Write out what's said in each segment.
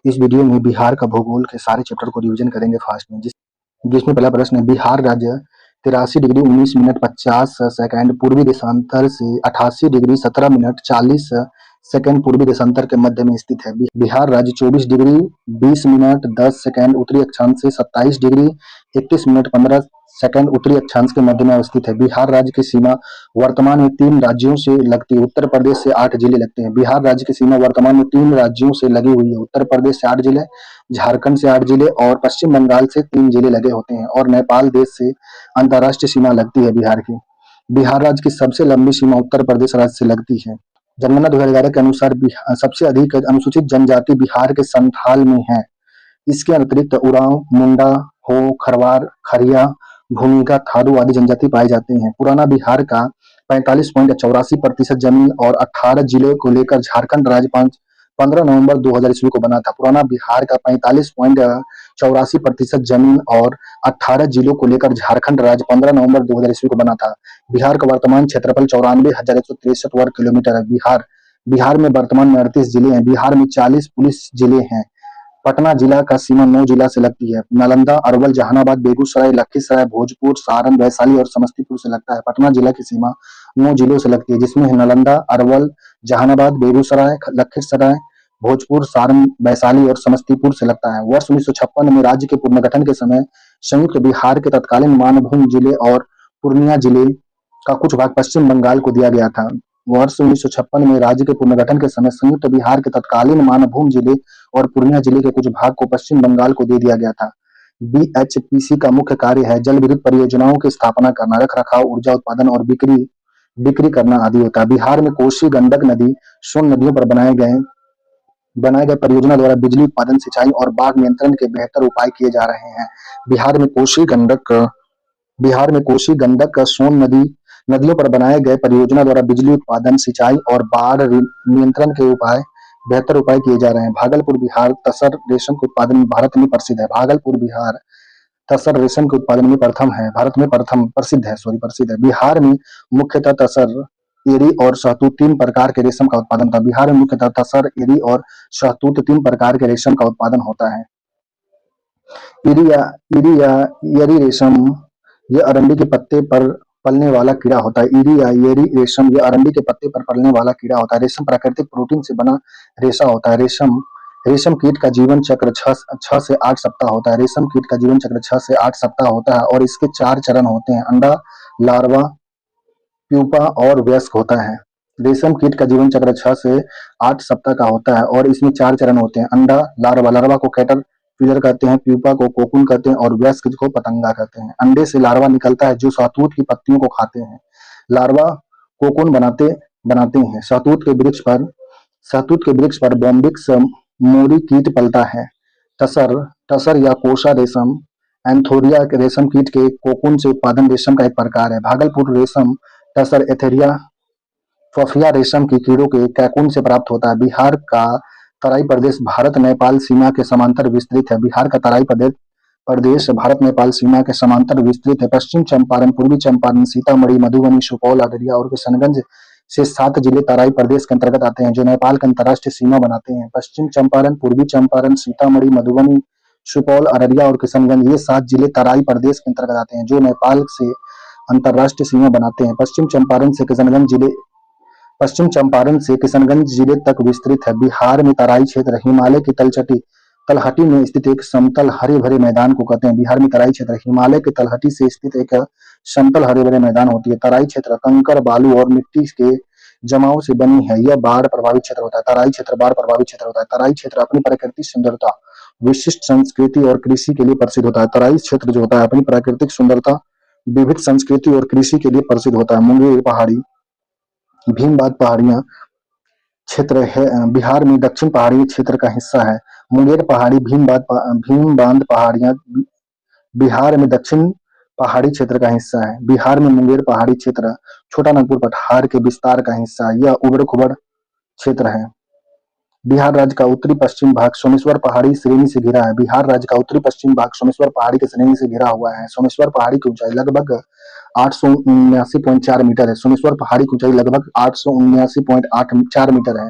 इस वीडियो में बिहार का भूगोल के सारे चैप्टर को रिवीजन करेंगे फास्ट में, जिसमें पहला प्रश्न है, बिहार राज्य 83 डिग्री 19 मिनट 50 सेकंड पूर्वी देशांतर से 88 डिग्री 17 मिनट 40 सेकंड पूर्वी देशांतर के मध्य में स्थित है। बिहार राज्य 24 डिग्री 20 मिनट 10 सेकंड उत्तरी अक्षांश से 27 डिग्री 31 मिनट 15 सेकंड उत्तरी अक्षांश के मध्य में अवस्थित है। बिहार राज्य की सीमा वर्तमान में 3 राज्यों से लगती है। उत्तर प्रदेश से 8 जिले लगते हैं। बिहार राज्य की सीमा वर्तमान में 3 राज्यों से लगी हुई है। उत्तर प्रदेश से 8 जिले, झारखंड से 8 जिले और पश्चिम बंगाल से 3 जिले लगे होते हैं और नेपाल देश से अंतर्राष्ट्रीय सीमा लगती है बिहार की। बिहार राज्य की सबसे लंबी सीमा उत्तर प्रदेश राज्य से लगती है। जनगणना 2011 के अनुसार सबसे अधिक अनुसूचित जनजाति बिहार के संथाल में है। इसके अतिरिक्त उरांव, मुंडा, हो, खरवार, खरिया, भूमिका, थारू आदि जनजाति पाए जाते हैं। पुराना बिहार का 45.84% जमीन और 18 जिलों को लेकर झारखंड राज्य 15 नवंबर 2000 ईस्वी को बना था। पुराना बिहार का 45.84% जमीन और 18 जिलों को लेकर झारखंड राज्य 15 नवंबर 2000 ईस्वी को बना था। बिहार का वर्तमान क्षेत्रफल 94,163 वर्ग किलोमीटर है। बिहार में वर्तमान में 38 जिले हैं। बिहार में 40 पुलिस जिले हैं। पटना जिला का सीमा 9 जिला से लगती है। नालंदा, अरवल, जहानाबाद, बेगूसराय, लखीसराय, भोजपुर, सारण, वैशाली और समस्तीपुर से लगता है। पटना जिला की सीमा 9 जिलों से लगती है, जिसमें है नालंदा, अरवल, जहानाबाद, बेगूसराय, लखीसराय, भोजपुर, सारण, वैशाली और समस्तीपुर से लगता है। वर्ष 1956 में राज्य के पुनर्गठन के समय संयुक्त बिहार के तत्कालीन मानभूम जिले और पूर्णिया जिले का कुछ भाग पश्चिम बंगाल को दिया गया था। वर्ष 1956 में राज्य के पुनर्गठन के समय संयुक्त बिहार के तत्कालीन मानभूम जिले और पूर्णिया जिले के कुछ भाग को पश्चिम बंगाल को दे दिया गया था। बीएचपीसी का मुख्य कार्य है जल विद्युत परियोजनाओं की स्थापना करना, रखरखाव, ऊर्जा उत्पादन और बिक्री करना आदि होता है। बिहार में कोसी, गंडक नदी, सोन नदियों पर बनाए गए परियोजना द्वारा बिजली उत्पादन, सिंचाई और बाढ़ नियंत्रण के बेहतर उपाय किए जा रहे हैं। बिहार में कोसी, गंडक, सोन नदियों पर बनाए गए परियोजना द्वारा बिजली उत्पादन, सिंचाई और बाढ़ नियंत्रण के बेहतर उपाय किए जा रहे हैं। भागलपुर बिहार तसर रेशम के उत्पादन में भारत में प्रसिद्ध है। भागलपुर बिहार तसर रेशम के उत्पादन में भारत में प्रसिद्ध है। बिहार में मुख्यतः तसर, एरी और शहतूत 3 प्रकार के रेशम का उत्पादन होता है। बिहार में मुख्यतः तसर, एरी और शहतूत 3 प्रकार के रेशम का उत्पादन होता है। एरी रेशम यह अरंडी के पत्ते पर पलने वाला कीड़ा होता है। एरी रेशम यह अरंडी के पत्ते पर पलने वाला कीड़ा होता है। रेशम प्राकृतिक प्रोटीन से बना रेशा होता है। रेशम कीट का जीवन चक्र 6 से 8 सप्ताह होता है। रेशम कीट का जीवन चक्र 6 से 8 सप्ताह होता है और इसके 4 चरण होते हैं, अंडा, लार्वा, प्यूपा और वयस्क होता है। रेशम कीट का जीवन चक्र 6 से 8 सप्ताह का होता है और इसमें 4 चरण होते हैं, अंडा, लार्वा को कैटरपिलर कहते हैं, प्यूपा को कोकून कहते हैं और वयस्क को पतंगा कहते हैं। अंडे से लार्वा निकलता है जो शहतूत की पत्तियों को खाते हैं। लार्वा कोकून बनाते हैं। शहतूत के वृक्ष पर बॉम्बिक्स मोरी कीट पलता है। टसर या कोसा रेशम एंथोरिया रेशम कीट के कोकून से उत्पादन रेशम का एक प्रकार है। भागलपुर रेशम टसर एथेरिया फफिया रेशम की कीड़ों के कैकून से प्राप्त होता है। बिहार का तराई प्रदेश भारत नेपाल सीमा के समांतर विस्तृत है। बिहार का तराई प्रदेश भारत नेपाल सीमा के समांतर विस्तृत है। पश्चिम चंपारण, पूर्वी चंपारण, सीतामढ़ी, मधुबनी, सुपौल, अररिया और किशनगंज से 7 जिले तराई प्रदेश के अंतर्गत आते हैं जो नेपाल की अंतर्राष्ट्रीय सीमा बनाते हैं। पश्चिम चंपारण, पूर्वी चंपारण, सीतामढ़ी, मधुबनी, सुपौल, अररिया और किशनगंज ये 7 जिले तराई प्रदेश के अंतर्गत आते हैं जो नेपाल से अंतर्राष्ट्रीय सीमा बनाते हैं। पश्चिम चंपारण से किशनगंज जिले तक विस्तृत है। बिहार में तराई क्षेत्र हिमालय की तलहटी में स्थित एक समतल हरे भरे मैदान को कहते हैं। बिहार में तराई क्षेत्र हिमालय की तलहटी से स्थित एक समतल हरे भरे मैदान होती है। तराई क्षेत्र कंकड़, बालू और मिट्टी के जमाव से बनी है। यह बाढ़ प्रभावित क्षेत्र होता है। तराई क्षेत्र बाढ़ प्रभावित क्षेत्र होता है। तराई क्षेत्र अपनी प्राकृतिक सुंदरता, विशिष्ट संस्कृति और कृषि के लिए प्रसिद्ध होता है। तराई क्षेत्र जो होता है अपनी प्राकृतिक सुंदरता, विविध संस्कृति और कृषि के लिए प्रसिद्ध होता है। मुंगेर पहाड़ी, भीमबाद पहाड़ियां क्षेत्र है बिहार में दक्षिण पहाड़ी क्षेत्र का हिस्सा है। मुंगेर पहाड़ी, भीमबांध पहाड़ियां बिहार में दक्षिण पहाड़ी क्षेत्र का हिस्सा है। बिहार में मुंगेर पहाड़ी क्षेत्र छोटा नागपुर पठार के विस्तार का हिस्सा है। यह उबड़-खुबड़ क्षेत्र है। बिहार राज्य का उत्तरी पश्चिम भाग सोमेश्वर पहाड़ी श्रेणी से घिरा है। बिहार राज्य का उत्तरी पश्चिम भाग सोमेश्वर पहाड़ी की श्रेणी से घिरा हुआ है। सोमेश्वर पहाड़ी की ऊंचाई लगभग 879.4 मीटर है। सोमेश्वर पहाड़ी की ऊंचाई लगभग 879.84 मीटर है।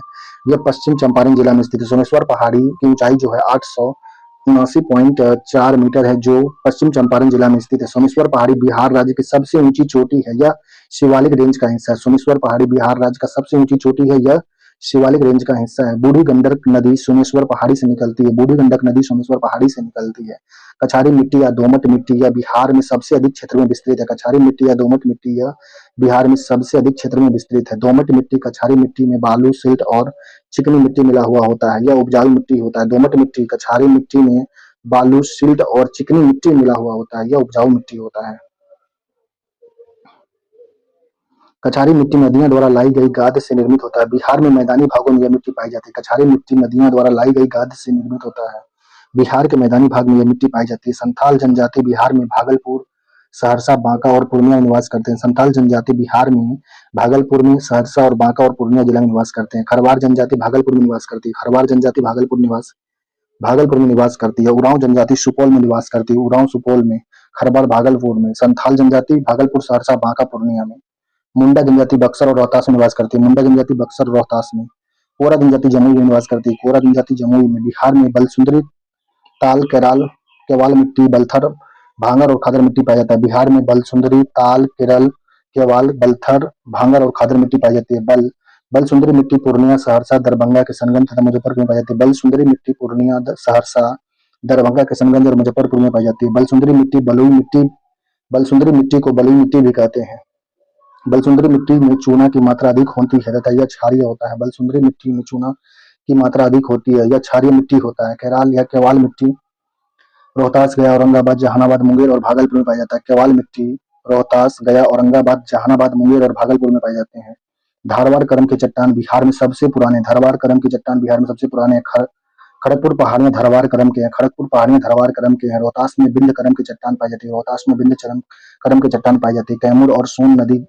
यह पश्चिम चंपारण जिला में स्थित है। सोमेश्वर पहाड़ी की ऊंचाई जो है 879.4 मीटर है, जो पश्चिम चंपारण जिला में स्थित है। सोमेश्वर पहाड़ी बिहार राज्य की सबसे ऊंची चोटी है। यह शिवालिक रेंज का हिस्सा है। सोमेश्वर पहाड़ी बिहार राज्य का सबसे ऊंची चोटी है। यह शिवालिक रेंज का हिस्सा है। बूढ़ी गंडक नदी सोमेश्वर पहाड़ी से निकलती है। बूढ़ी गंडक नदी सोमेश्वर पहाड़ी से निकलती है। कछारी मिट्टी या दोमट मिट्टी यह बिहार में सबसे अधिक क्षेत्र में विस्तृत है। कछारी मिट्टी या दोमट मिट्टी यह बिहार में सबसे अधिक क्षेत्र में विस्तृत है। दोमट मिट्टी कछारी मिट्टी में बालू, सिल्ट और चिकनी मिट्टी मिला हुआ होता है। यह उपजाऊ मिट्टी होता है। दोमट मिट्टी कछारी मिट्टी में बालू, सिल्ट और चिकनी मिट्टी मिला हुआ होता है। यह उपजाऊ मिट्टी होता है। कछारी मिट्टी नदियों द्वारा लाई गई गाद से निर्मित होता है। बिहार में मैदानी भागों में यह मिट्टी पाई जाती है। कछारी मिट्टी नदियों द्वारा लाई गई गाद से निर्मित होता है। बिहार के मैदानी भाग में यह मिट्टी पाई जाती है। संथाल जनजाति बिहार में भागलपुर, सहरसा, बांका और पूर्णिया में निवास करते हैं। संथाल जनजाति बिहार में भागलपुर में, सहरसा और बांका और पूर्णिया जिला में निवास करते हैं। खरवार जनजाति भागलपुर में निवास करती है। खरवार जनजाति भागलपुर में निवास करती है। उरांव जनजाति सुपौल में निवास करती है। उरांव सुपौल में, खरवार भागलपुर में, संथाल जनजाति भागलपुर, सहरसा, बांका, पूर्णिया में। मुंडा जनजाति बक्सर और रोहतास में निवास करती है। मुंडा जनजाति बक्सर और रोहतास में। कोरा जनजाति जमुई में निवास करती है। कोरा जनजाति जमुई में। बिहार में बलसुंदरी, ताल, केवाल मिट्टी, बलथर, भांगर और खादर मिट्टी पाया जाता है। बिहार में बलसुंदरी, ताल, केरल, केवाल, बलथर, भांगर और खादर मिट्टी पाई जाती है। बलसुंदरी मिट्टी पूर्णिया, सहरसा, दरभंगा, किशनगंज तथा मुजफ्फरपुर में पाई जाती है। बलसुंदरी मिट्टी पूर्णिया, सहरसा, दरभंगा, किशनगंज और मुजफ्फरपुर में पाई जाती है। बलसुंदरी मिट्टी को बलुई मिट्टी भी कहते हैं। बलसुंदरी मिट्टी में चूना की मात्रा अधिक होती है तथा यह क्षारीय होता है। बलसुंदरी मिट्टी में चूना की मात्रा अधिक होती है, यह क्षारीय मिट्टी होता है। केराल या केवाल मिट्टी रोहतास, गया, औरंगाबाद, जहानाबाद, मुंगेर और भागलपुर में पाया जाता है। केवाल मिट्टी रोहतास, गया, औरंगाबाद, जहानाबाद, मुंगेर और भागलपुर में पाए जाते हैं। धारवाड़ करम के चट्टान बिहार में सबसे पुराने। धारवाड़ करम की चट्टान बिहार में सबसे पुराने हैं। खड़गपुर पहाड़ियां धारवाड़ करम के हैं। खड़गपुर पहाड़ियां धारवाड़ करम के हैं। रोहतास में बिंद करम की चट्टान पाई जाती है। रोहतास में बिंद करम की चट्टान पाई जाती है। कैमूर और सोन नदी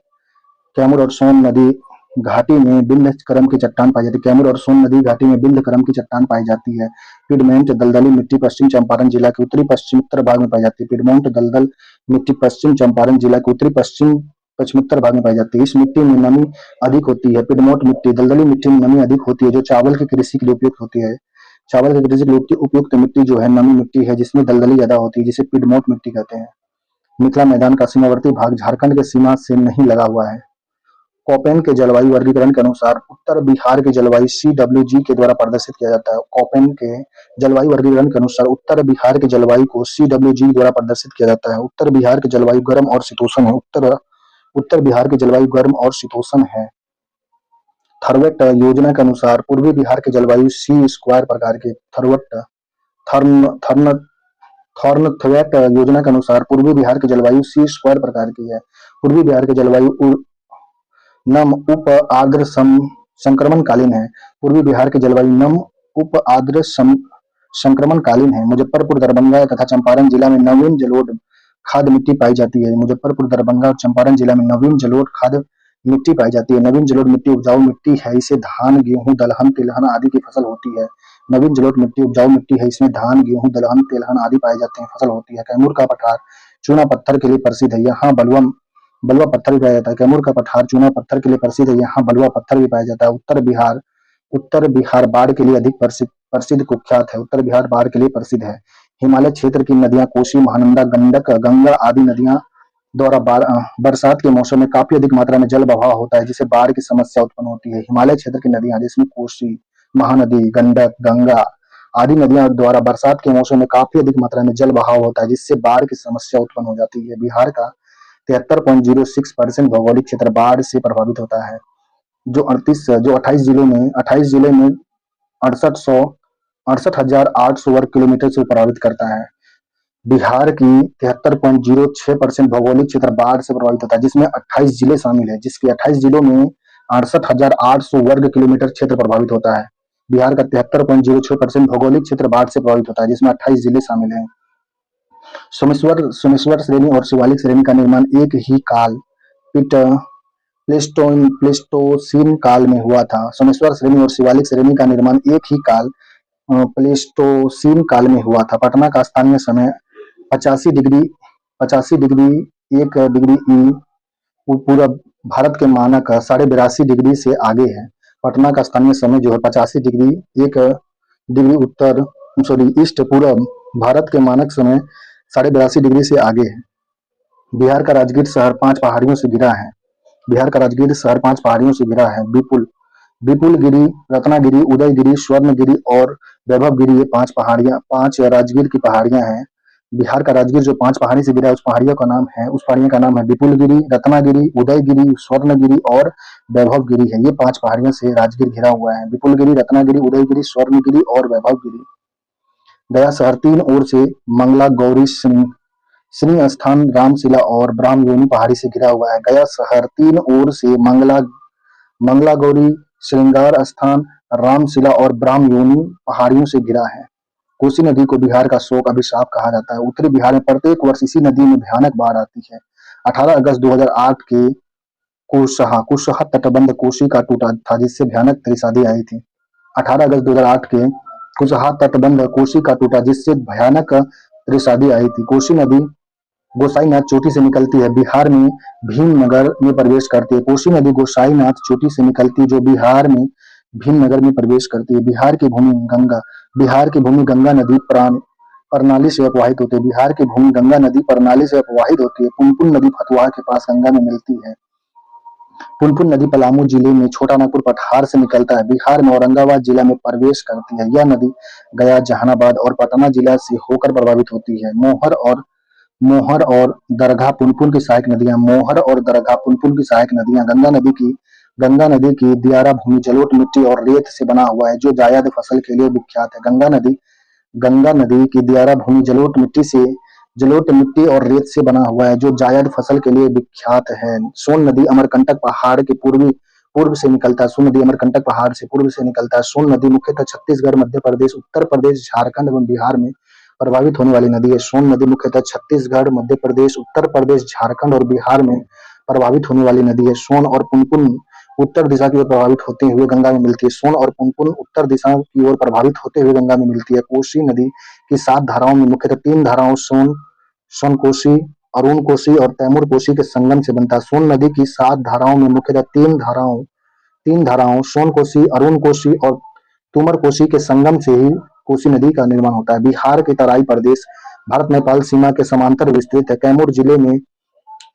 घाटी में बिंद करम की चट्टान पाई जाती है। कैमूर और सोन नदी घाटी में बिंद करम की चट्टान पाई जाती है। पिडमेंट दलदली मिट्टी पश्चिम चंपारण जिला के उत्तरी पश्चिमोत्तर भाग में पाई जाती है। पिडमेंट दलदल मिट्टी पश्चिम चंपारण जिला के उत्तरी पश्चिमोत्तर भाग में पाई जाती है। इस मिट्टी में नमी अधिक होती है। पिडमोट मिट्टी दलदली मिट्टी में नमी अधिक होती है, जो चावल की कृषि के लिए उपयुक्त होती है। चावल की कृषि के लिए उपयुक्त मिट्टी जो है नमी मिट्टी है, जिसमें दलदली ज्यादा होती है, जिसे पिडमोट मिट्टी कहते हैं। मिथिला मैदान का सीमावर्ती भाग झारखंड के सीमा से नहीं लगा हुआ है। कोपेन के जलवायु वर्गीकरण के अनुसार उत्तर बिहार की जलवायु CWG के द्वारा प्रदर्शित किया जाता है। कोपेन के जलवायु वर्गीकरण के अनुसार उत्तर बिहार की जलवायु को CWG द्वारा प्रदर्शित किया जाता है। उत्तर बिहार की जलवायु गर्म और शीतोष्ण है। उत्तर बिहार की जलवायु गर्म और शीतोष्ण है। थर्वेट योजना के अनुसार पूर्वी बिहार की जलवायु सी स्क्वायर प्रकार की। थॉर्नथवेट योजना के अनुसार पूर्वी बिहार की जलवायु सी स्क्वायर प्रकार की है। पूर्वी बिहार की जलवायु नम उप आर्द्र संक्रमणकालीन है। पूर्वी बिहार की जलवायु नम उप आर्द्र संक्रमणकालीन है। मुजफ्फरपुर, दरभंगा तथा चंपारण जिला में नवीन जलोढ़ खाद मिट्टी पाई जाती है। मुजफ्फरपुर, दरभंगा और चंपारण जिला में नवीन जलोढ़ खाद मिट्टी पाई जाती है। नवीन जलोढ़ मिट्टी उपजाऊ मिट्टी है। इसे धान, गेहूं, दलहन, तिलहन आदि की फसल होती है। नवीन जलोढ़ मिट्टी उपजाऊ मिट्टी है। इसमें धान, गेहूं, दलहन, तिलहन आदि पाए जाते हैं, फसल होती है। कैमूर का पठार चूना पत्थर के लिए प्रसिद्ध है। यहाँ बलुआ पत्थर भी पाया जाता है। कैमूर का पठार चूना पत्थर के लिए प्रसिद्ध है। यहाँ बलुआ पत्थर भी पाया जाता है। उत्तर बिहार बाढ़ के लिए अधिक प्रसिद्ध कुख्यात है। उत्तर बिहार बाढ़ के लिए प्रसिद्ध है। हिमालय क्षेत्र की नदियां कोसी, महानंदा, गंडक, गंगा आदि नदियां द्वारा बरसात के मौसम में काफी अधिक मात्रा में जल बहाव होता है, जिससे बाढ़ की समस्या उत्पन्न होती है। हिमालय क्षेत्र की नदियां जिसमें कोसी, महानदी, गंडक, गंगा आदि नदियां द्वारा बरसात के मौसम में काफी अधिक मात्रा में जल बहाव होता है, जिससे बाढ़ की समस्या उत्पन्न हो जाती है। बिहार का 73.06% भौगोलिक क्षेत्र बाढ़ से प्रभावित होता है। जो 28 जिले में 68,800 वर्ग किलोमीटर से प्रभावित करता है। बिहार की 73.06% भौगोलिक क्षेत्र बाढ़ से प्रभावित होता है, जिसमें 28 जिले शामिल है, जिसके 28 जिलों में 68,800 वर्ग किलोमीटर क्षेत्र प्रभावित होता है। बिहार का 73.06% भौगोलिक क्षेत्र बाढ़ से प्रभावित होता है, जिसमें 28 जिले शामिल हैं। सोमेश्वर श्रेणी और शिवालिक श्रेणी का निर्माण एक ही काल प्लेस्टोसीन काल में हुआ था। सोमेश्वर श्रेणी और शिवालिक श्रेणी का निर्माण एक ही काल प्लेस्टोसीन काल में हुआ था। पटना का स्थानीय समय 85 डिग्री 1 डिग्री पूरब भारत के मानक 82.5 डिग्री से आगे है। पटना का स्थानीय समय जो है 85 डिग्री 1 डिग्री उत्तर ईस्ट पूरब भारत के मानक समय 82.5 डिग्री से आगे है। बिहार का राजगीर शहर 5 पहाड़ियों से घिरा है। बिहार का राजगीर शहर 5 पहाड़ियों से घिरा है। विपुलगिरी, रत्नागिरी, उदयगिरी, स्वर्णगिरी और वैभवगिरी, ये 5 राजगीर की पहाड़ियां हैं। बिहार का राजगीर जो 5 पहाड़ी से घिरा है, उस पहाड़ियों का नाम है विपुलगिरी, रत्नागिरी, उदयगिरी, स्वर्णगिरी और वैभवगिरी है। ये 5 पहाड़ियों से राजगीर घिरा हुआ है। विपुलगिरी, रत्नागिरी, उदयगिरी, स्वर्णगिरी और वैभवगिरी। गया शहर 3 ओर से मंगला गौरी सिंह स्थान, रामशिला और ब्राह्मयोनि पहाड़ी से घिरा हुआ है। गया शहर 3 ओर से मंगला गौरी, श्रृंगार स्थान, रामशिला और ब्राह्मयोनि पहाड़ियों से घिरा है। कोसी नदी को बिहार का शोक अभिशाप कहा जाता है। उत्तरी बिहार में प्रत्येक वर्ष इसी नदी में भयानक बाढ़ आती है। 18 अगस्त 2008 के कुशहा तटबंध कोसी का टूटा था, जिससे भयानक त्रसियादी आई थी। 18 अगस्त 2008 के कुशहा तटबंध कोसी का टूटा, जिससे भयानक त्रसियादी आई थी। कोसी नदी गोसाईनाथ चोटी से निकलती है, बिहार में भीमनगर में प्रवेश करती है। कोसी नदी गोसाईनाथ चोटी से निकलती है, जो बिहार में भीमनगर में प्रवेश करती है। बिहार की भूमि गंगा नदी प्रणाली से अपवाहित होती है। बिहार की भूमि गंगा नदी प्रणाली से अपवाहित होती है। पुनपुन नदी फतुहा के पास गंगा में मिलती है। पुनपुन नदी पलामू जिले में छोटा नागपुर पठार से निकलता है, बिहार में औरंगाबाद जिला में प्रवेश करती है। यह नदी गया, जहानाबाद और पटना जिला से होकर प्रभावित होती है। मोहर और दरगाह पुनपुन की सहायक नदियां। मोहर और दरगाह पुनपुन की सहायक नदियां। गंगा नदी की दियारा भूमि जलोढ़ मिट्टी और रेत से बना हुआ है, जो जायद फसल के लिए विख्यात है। गंगा नदी की दियारा भूमि जलोढ़ मिट्टी और रेत से बना हुआ है, जो जायद फसल के लिए विख्यात है। सोन नदी अमरकंटक पहाड़ के पूर्व से निकलता है। सोन नदी अमरकंटक पहाड़ से पूर्व से निकलता है। सोन नदी मुख्यतः छत्तीसगढ़, मध्य प्रदेश, उत्तर प्रदेश, झारखंड एवं बिहार में प्रभावित होने वाली नदी है। सोन नदी मुख्यतः छत्तीसगढ़, मध्य प्रदेश, उत्तर प्रदेश, झारखंड और बिहार में प्रभावित होने वाली नदी है। सोन और पुनपुन उत्तर दिशा की ओर प्रभावित होते हुए गंगा में मिलती है। सोन और पुनपुन उत्तर दिशा की ओर प्रभावित होते हुए गंगा में मिलती है। कोसी नदी की 7 धाराओं में मुख्यतः 3 धाराओं सोन कोसी, अरुण कोसी और तैमूर कोसी के संगम से बनता है। सोन नदी की 7 धाराओं में मुख्यतः 3 धाराओं सोन कोसी, अरुण कोसी और तुमर कोसी के संगम से ही कोसी नदी का निर्माण होता है। बिहार के तराई प्रदेश भारत नेपाल सीमा के समांतर विस्तृत है। कैमूर जिले में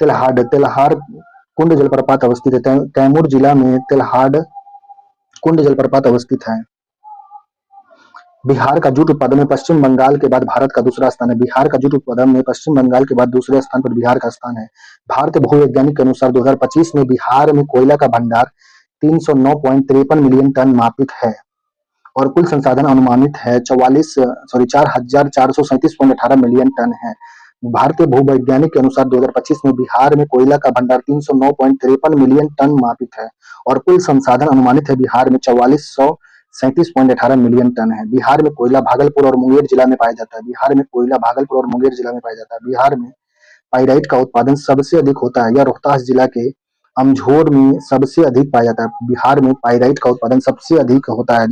तेल्हार कुंड जलप्रपात अवस्थित है। कैमूर जिला में तेल्हार कुंड जलप्रपात अवस्थित है। बिहार का जूट उत्पादन में पश्चिम बंगाल के बाद भारत का दूसरा स्थान है। बिहार का जूट उत्पादन में पश्चिम बंगाल के बाद दूसरे स्थान पर बिहार का स्थान है। भारतीय भूवैज्ञानिक के अनुसार 2025 में बिहार में कोयला का भंडार 309.53 मिलियन टन मापित है और कुल संसाधन अनुमानित है 4,437.18 मिलियन टन है। भारतीय भूवैज्ञानिक के अनुसार 2025 में बिहार में कोयला का भंडार 309.53 मिलियन टन मापित है और कुल संसाधन अनुमानित है बिहार में 4,437.18 मिलियन टन है। बिहार में कोयला भागलपुर और मुंगेर जिला में पाया जाता है। बिहार में पाइराइट का उत्पादन सबसे अधिक होता है। यह रोहतास जिला के अमझोर में सबसे अधिक पाया जाता है। बिहार में पाइराइट का उत्पादन सबसे अधिक होता है।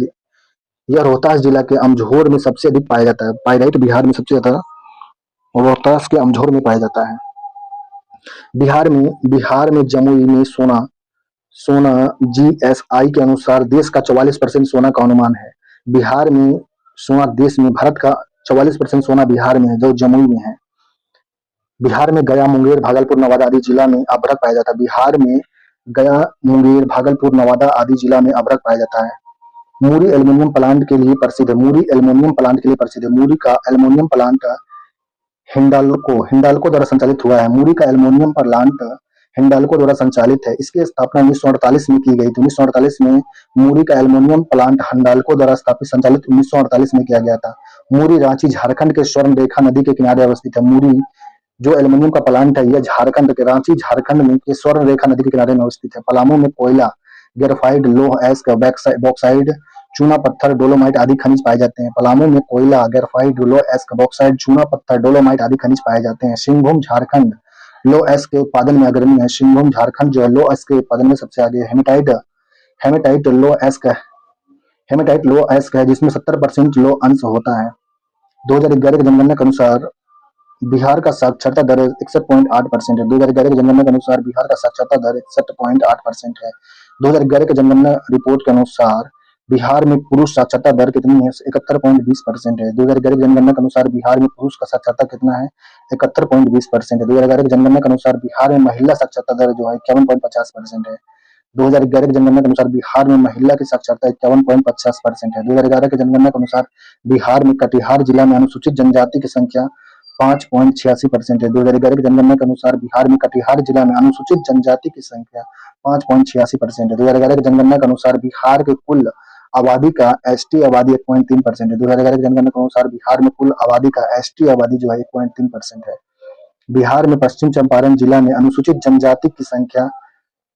यह रोहतास जिला के अमझोर में सबसे अधिक पाया जाता है। पाइराइट बिहार में सबसे ज्यादा रोहतास के अमझोर में पाया जाता है। बिहार में जमुई में सोना जीएसआई के अनुसार देश का 44% सोना का अनुमान है। बिहार में सोना देश में भारत का 44% सोना बिहार में है, जो जमुई में है। बिहार में गया, मुंगेर, भागलपुर, नवादा आदि जिला में अभ्रक पाया जाता है। बिहार में गया, मुंगेर, भागलपुर, नवादा आदि जिला में अभ्रक पाया जाता है। मूरी एल्युमिनियम प्लांट के लिए प्रसिद्ध है। मूरी का एल्युमिनियम प्लांट हिंडाल्को द्वारा संचालित हुआ है। मूरी का एल्युमिनियम प्लांट हिंडाल्को द्वारा संचालित है। इसकी स्थापना 1948 में की गई थी। 1948 में मूरी का एल्युमिनियम प्लांट हिंडाल्को द्वारा संचालित 1948 में किया गया था। मूरी रांची झारखंड के स्वर्ण रेखा नदी के किनारे अवस्थित है। मूरी जो एल्युमिनियम का प्लांट है, यह रांची झारखंड में के स्वर्ण रेखा नदी के किनारे में अवस्थित है। पलामू में कोयला, ग्रेफाइट, लौह अयस्क, बॉक्साइड, चूना पत्थर, डोलोमाइट आदि खनिज पाए जाते हैं। पलामू में कोयला, ग्रेफाइट, लौह अयस्क, बॉक्साइड, चूना पत्थर, डोलोमाइट आदि खनिज पाए जाते हैं। सिंहभूम झारखंड लो एस के उत्पादन में अग्रणी है। सिंहभूम झारखंड जो है लो एस के उत्पादन में सबसे आगे है। हेमेटाइट हेमेटाइट लो एस का हेमेटाइट लो एस का है, जिसमें 70% लो अंश होता है। 2011 की जनगणना के अनुसार बिहार का साक्षरता दर 61.8% है। 2011 की जनगणना के अनुसार बिहार का साक्षरता दर 61.8% है। 2011 की जनगणना रिपोर्ट के अनुसार बिहार में पुरुष साक्षरता दर कितनी है? 71.20% है। 2011 की जनगणना के अनुसार बिहार में पुरुष का साक्षरता कितना है? 71.20% है। 2011 की जनगणना के अनुसार बिहार में महिला साक्षरता दर जो है 51.50% है। 2011 की जनगणना के अनुसार बिहार में महिला की साक्षरता 51.50% है। 2011 की जनगणना के अनुसार बिहार में कटिहार जिला में अनुसूचित जनजाति की संख्या 5.86% है। 2011 की जनगणना के अनुसार बिहार में कटिहार जिला में अनुसूचित जनजाति की संख्या 5.86% है। 2011 की जनगणना के अनुसार बिहार के कुल आबादी का एसटी आबादी 1.3% है। 2011 की जनगणना के अनुसार बिहार में कुल आबादी का एसटी आबादी जो है 1.3% है। बिहार में पश्चिम चंपारण जिला में अनुसूचित जनजाति की संख्या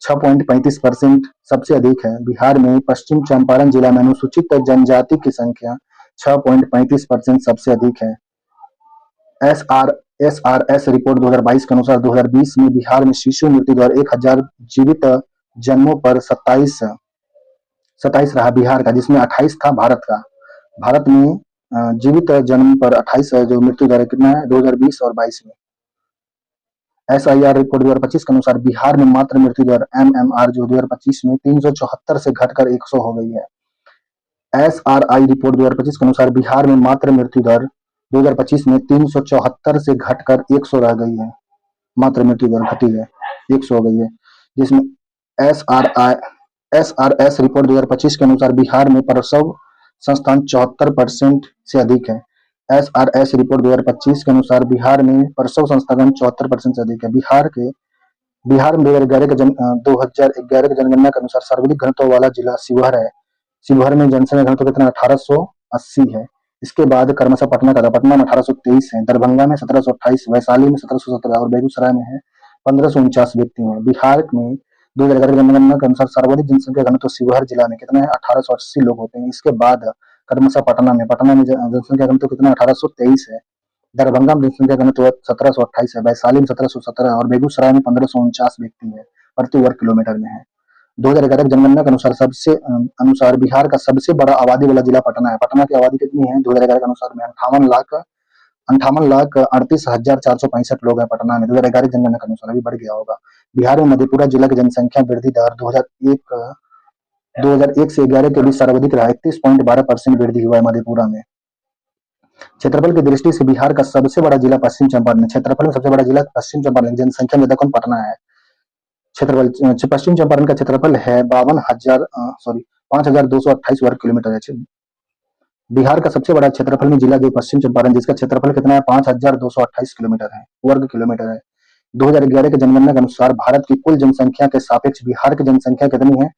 6.35% सबसे अधिक है। बिहार में पश्चिम चंपारण जिला में अनुसूचित जनजाति की संख्या 6.35% सबसे अधिक है। एसआरएस रिपोर्ट 2022 के अनुसार 2020 में बिहार में शिशु मृत्यु दर 1000 जीवित जन्मों पर 27 रहा बिहार का, जिसमें 28 था भारत का। भारत में जीवित जन्म पर 28 जो मृत्यु दर कितना है 2020 और 22 में। एसआईआर रिपोर्ट 2025 के अनुसार बिहार में मात्र मृत्यु दर एमएमआर जो 2025 में 374 से घटकर 100 हो गई है। एसआरआई रिपोर्ट 2025 के अनुसार बिहार में मात्र मृत्यु दर 2025 में 374 से घटकर 100 रह गई है। मात्र मृत्यु दर घटी है, 100 हो गई है। जिसमें एसआरएस रिपोर्ट 2025 के अनुसार बिहार में प्रसव संस्थान 74% से अधिक है। एसआरएस रिपोर्ट 2025 के अनुसार बिहार में प्रसव संस्थान 74% से अधिक है। बिहार में 2011 की जनगणना के अनुसार सर्वाधिक घनत्व वाला जिला शिवहर है। शिवहर में जनसंख्या घनत्व कितना 1880 है। इसके बाद क्रमशः पटना का था। पटना में 1823 है, दरभंगा में 1728, वैशाली में 1717 और बेगूसराय में है 1549 व्यक्ति हैं। बिहार में 2011 की जनगणना के अनुसार सर्वाधिक जनसंख्या घनत्व शिवहर जिला में कितना है 1880 लोग होते हैं। इसके बाद क्रमशः पटना में जनसंख्या घनत्व कितना 1823 है, दरभंगा में जनसंख्या घनत्व 1728 है, वैशाली में 1717 और बेगूसराय में 1549 व्यक्ति है प्रति वर्ग किलोमीटर में है। 2011 की जनगणना के अनुसार बिहार का सबसे बड़ा आबादी वाला जिला पटना है। पटना की आबादी कितनी है 2011 के अनुसार में 58,38,465 लोग हैं पटना में। 2011 की जनगणना के अनुसार अभी बढ़ गया होगा। बिहार में मधेपुरा जिला की जनसंख्या वृद्धि दर 2001 से 11 के बीच सर्वाधिक रहा। 31.12% वृद्धि हुआ है मधेपुरा में। क्षेत्रफल की दृष्टि से बिहार का सबसे बड़ा जिला पश्चिम चंपारण है। क्षेत्रफल में सबसे बड़ा जिला पश्चिम चंपारण, जनसंख्या में ज्यादा कौन? पटना है। क्षेत्रफल पश्चिम चंपारण का क्षेत्रफल है 5228 वर्ग किलोमीटर है। बिहार का सबसे बड़ा क्षेत्रफल में जिला जो पश्चिम चंपारण, जिसका क्षेत्रफल कितना है 5228 किलोमीटर है, वर्ग किलोमीटर है। 2011 की जनगणना के अनुसार भारत की कुल जनसंख्या के सापेक्ष बिहार की जनसंख्या कितनी है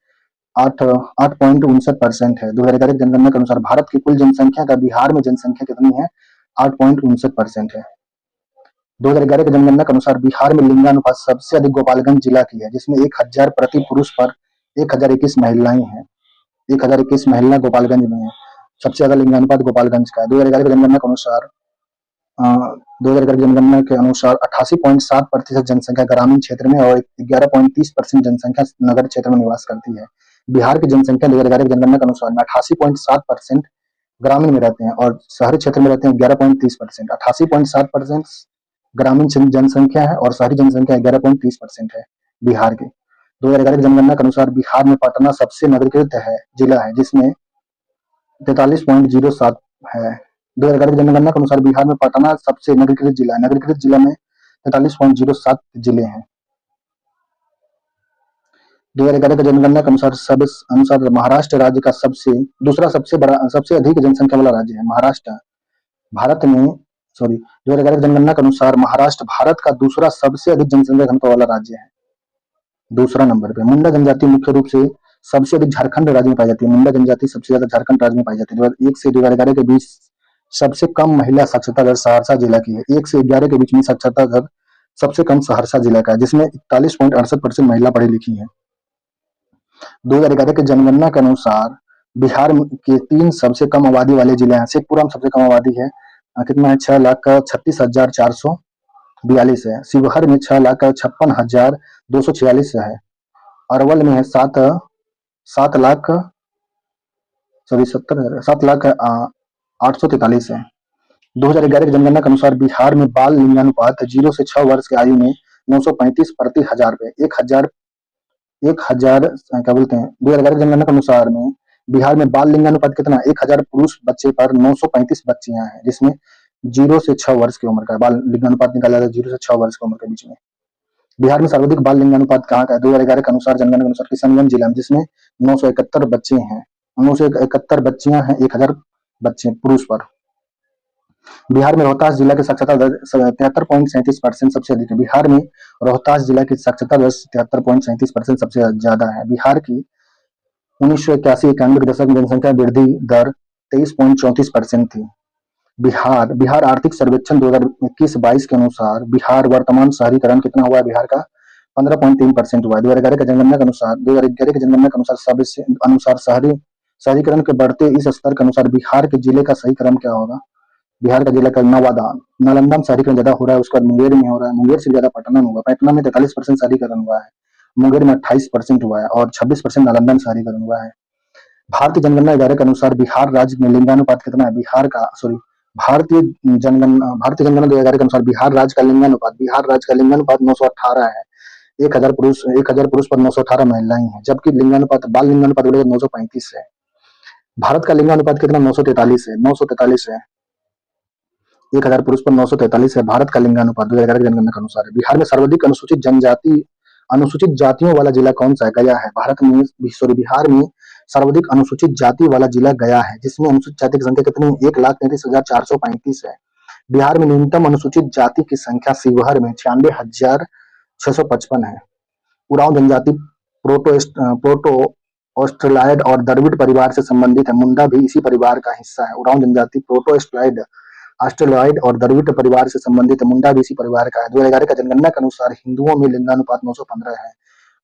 8.59% है। 2011 की जनगणना के अनुसार भारत की कुल जनसंख्या का बिहार में जनसंख्या कितनी है 8.59% है। 2011 की जनगणना के अनुसार बिहार में लिंगानुपात सबसे अधिक गोपालगंज जिला की है, जिसमें 1000 प्रति पुरुष पर 1021 महिलाएं हैं। 1021 महिला गोपालगंज में है। सबसे ज्यादा लिंगानुपात गोपालगंज का है। 2011 की जनगणना के अनुसार 88.7% जनसंख्या ग्रामीण क्षेत्र में और 11.30% जनसंख्या नगर क्षेत्र में निवास करती है। बिहार की जनसंख्या 2011 की जनगणना के अनुसार 88.7% ग्रामीण में रहते हैं और शहरी क्षेत्र में रहते हैं 11.30%। 88.7% ग्रामीण जनसंख्या है और शहरी जनसंख्या 11.30% है बिहार के। 2011 की जनगणना के अनुसार बिहार में पटना सबसे नगरीकृत है जिला है, जिसमें 43.07 है। 2011 की जनगणना के अनुसार बिहार में पटना सबसे नगरीकृत जिला है। नगरीकृत जिला में 43.07 जिले हैं। 2011 की जनगणना के अनुसार महाराष्ट्र राज्य का दूसरा सबसे अधिक जनसंख्या वाला राज्य है महाराष्ट्र। 2011 की जनगणना के अनुसार महाराष्ट्र भारत का दूसरा सबसे अधिक जनसंख्या घनत्व वाला राज्य है, दूसरा नंबर पे। मुंडा जनजाति मुख्य रूप से सबसे अधिक झारखंड राज्य में पाई जाती है। मुंडा जनजाति सबसे ज्यादा झारखंड राज्य में पाई जाती है। 2001 से 2011 के बीच सबसे कम महिला साक्षरता दर सहरसा जिला की है। 1 से 11 के बीच में साक्षरता दर सबसे कम सहरसा जिला का है, जिसमें 41.68% महिला पढ़ी लिखी है। 2011 की जनगणना के अनुसार बिहार के 3 सबसे कम आबादी वाले जिले हैं। शेखपुरा में सबसे कम आबादी है, कितना है 6,36,400 42 है। शिवहर में 6,56,246 है। अरवल में है 7 लाख, सॉरी 7,08,43 है। 2011 की जनगणना के अनुसार बिहार में बाल लिंगानुपात 0 से 6 वर्ष की आयु में 935 प्रति हजार पे 1,000 क्या बोलते हैं, 2011 की जनगणना के अनुसार में बिहार में बाल लिंगानुपात कितना, 1,000 पुरुष बच्चे पर 935 बच्चियां हैं, जिसमें 0 से 6 वर्ष की उम्र का बाल लिंगानुपात निकाला जाता है, 0 से 6 वर्ष की उम्र के बीच में। बिहार में सर्वाधिक बाल लिंगानुपात कहाँ का है, 2011 के अनुसार, जनगणना के अनुसार किशनगंज जिला में, जिसमें 971 बच्चे हैं, 971 बच्चियां हैं 1,000 बच्चे पुरुष पर। बिहार में रोहतास जिला की साक्षरता दर 73.37% सबसे अधिक है। बिहार में रोहतास जिला की साक्षरता दर 73.37% सबसे ज्यादा है। बिहार की 1981-91 के दशक में जनसंख्या वृद्धि दर 23.34% थी। बिहार आर्थिक सर्वेक्षण 2021-22 के अनुसार बिहार वर्तमान शहरीकरण कितना हुआ है, बिहार का 15.3% हुआ है। 2011 की जनगणना के अनुसार सबसे अनुसार शहरीकरण के बढ़ते इस स्तर के अनुसार बिहार के जिले का सही क्रम क्या होगा। बिहार का जिला का नवादा, नालंदा में शहरीकरण ज्यादा हो रहा है, उसके बाद मुंगेर में हो रहा है, मुंगेर से ज्यादा पटना में हुआ, पटना में 43% शहरीकरण हुआ है, मुंगेर में 28% हुआ है और 26% नालंदा में शहरीकरण हुआ है। भारतीय जनगणना 11 के अनुसार बिहार राज्य में लिंगानुपात कितना है, भारतीय जनगणना 2011 के अनुसार बिहार राज्य का लिंगानुपात 918 है। 1,000 पुरुष पर 918 महिलाएं हैं, जबकि बाल लिंगानुपात बोले 935 है। भारत का लिंगानुपात कितना, 943 है, 943 है। 1,000 पुरुष पर 943 है भारत का लिंगानुपात 2011 की जनगणना के अनुसार। बिहार में सर्वाधिक अनुसूचित जातियों वाला जिला कौन सा है, गया है। बिहार में सर्वाधिक अनुसूचित जाति वाला जिला गया है, जिसमें अनुसूचित जाति की संख्या कितनी, 1,33,435 है। बिहार में न्यूनतम अनुसूचित जाति की संख्या शिवहर में 96,655 है। उरांव जनजाति प्रोटो ऑस्ट्रेलॉयड और द्रविड़ परिवार से संबंधित है। मुंडा भी इसी परिवार का हिस्सा है। उरांव जनजाति प्रोटो ऑस्ट्रेलॉयड और द्रविड़ परिवार से संबंधित है। मुंडा भी इसी परिवार का है। 2011 का जनगणना के अनुसार हिंदुओं में लिंगानुपात 915 है।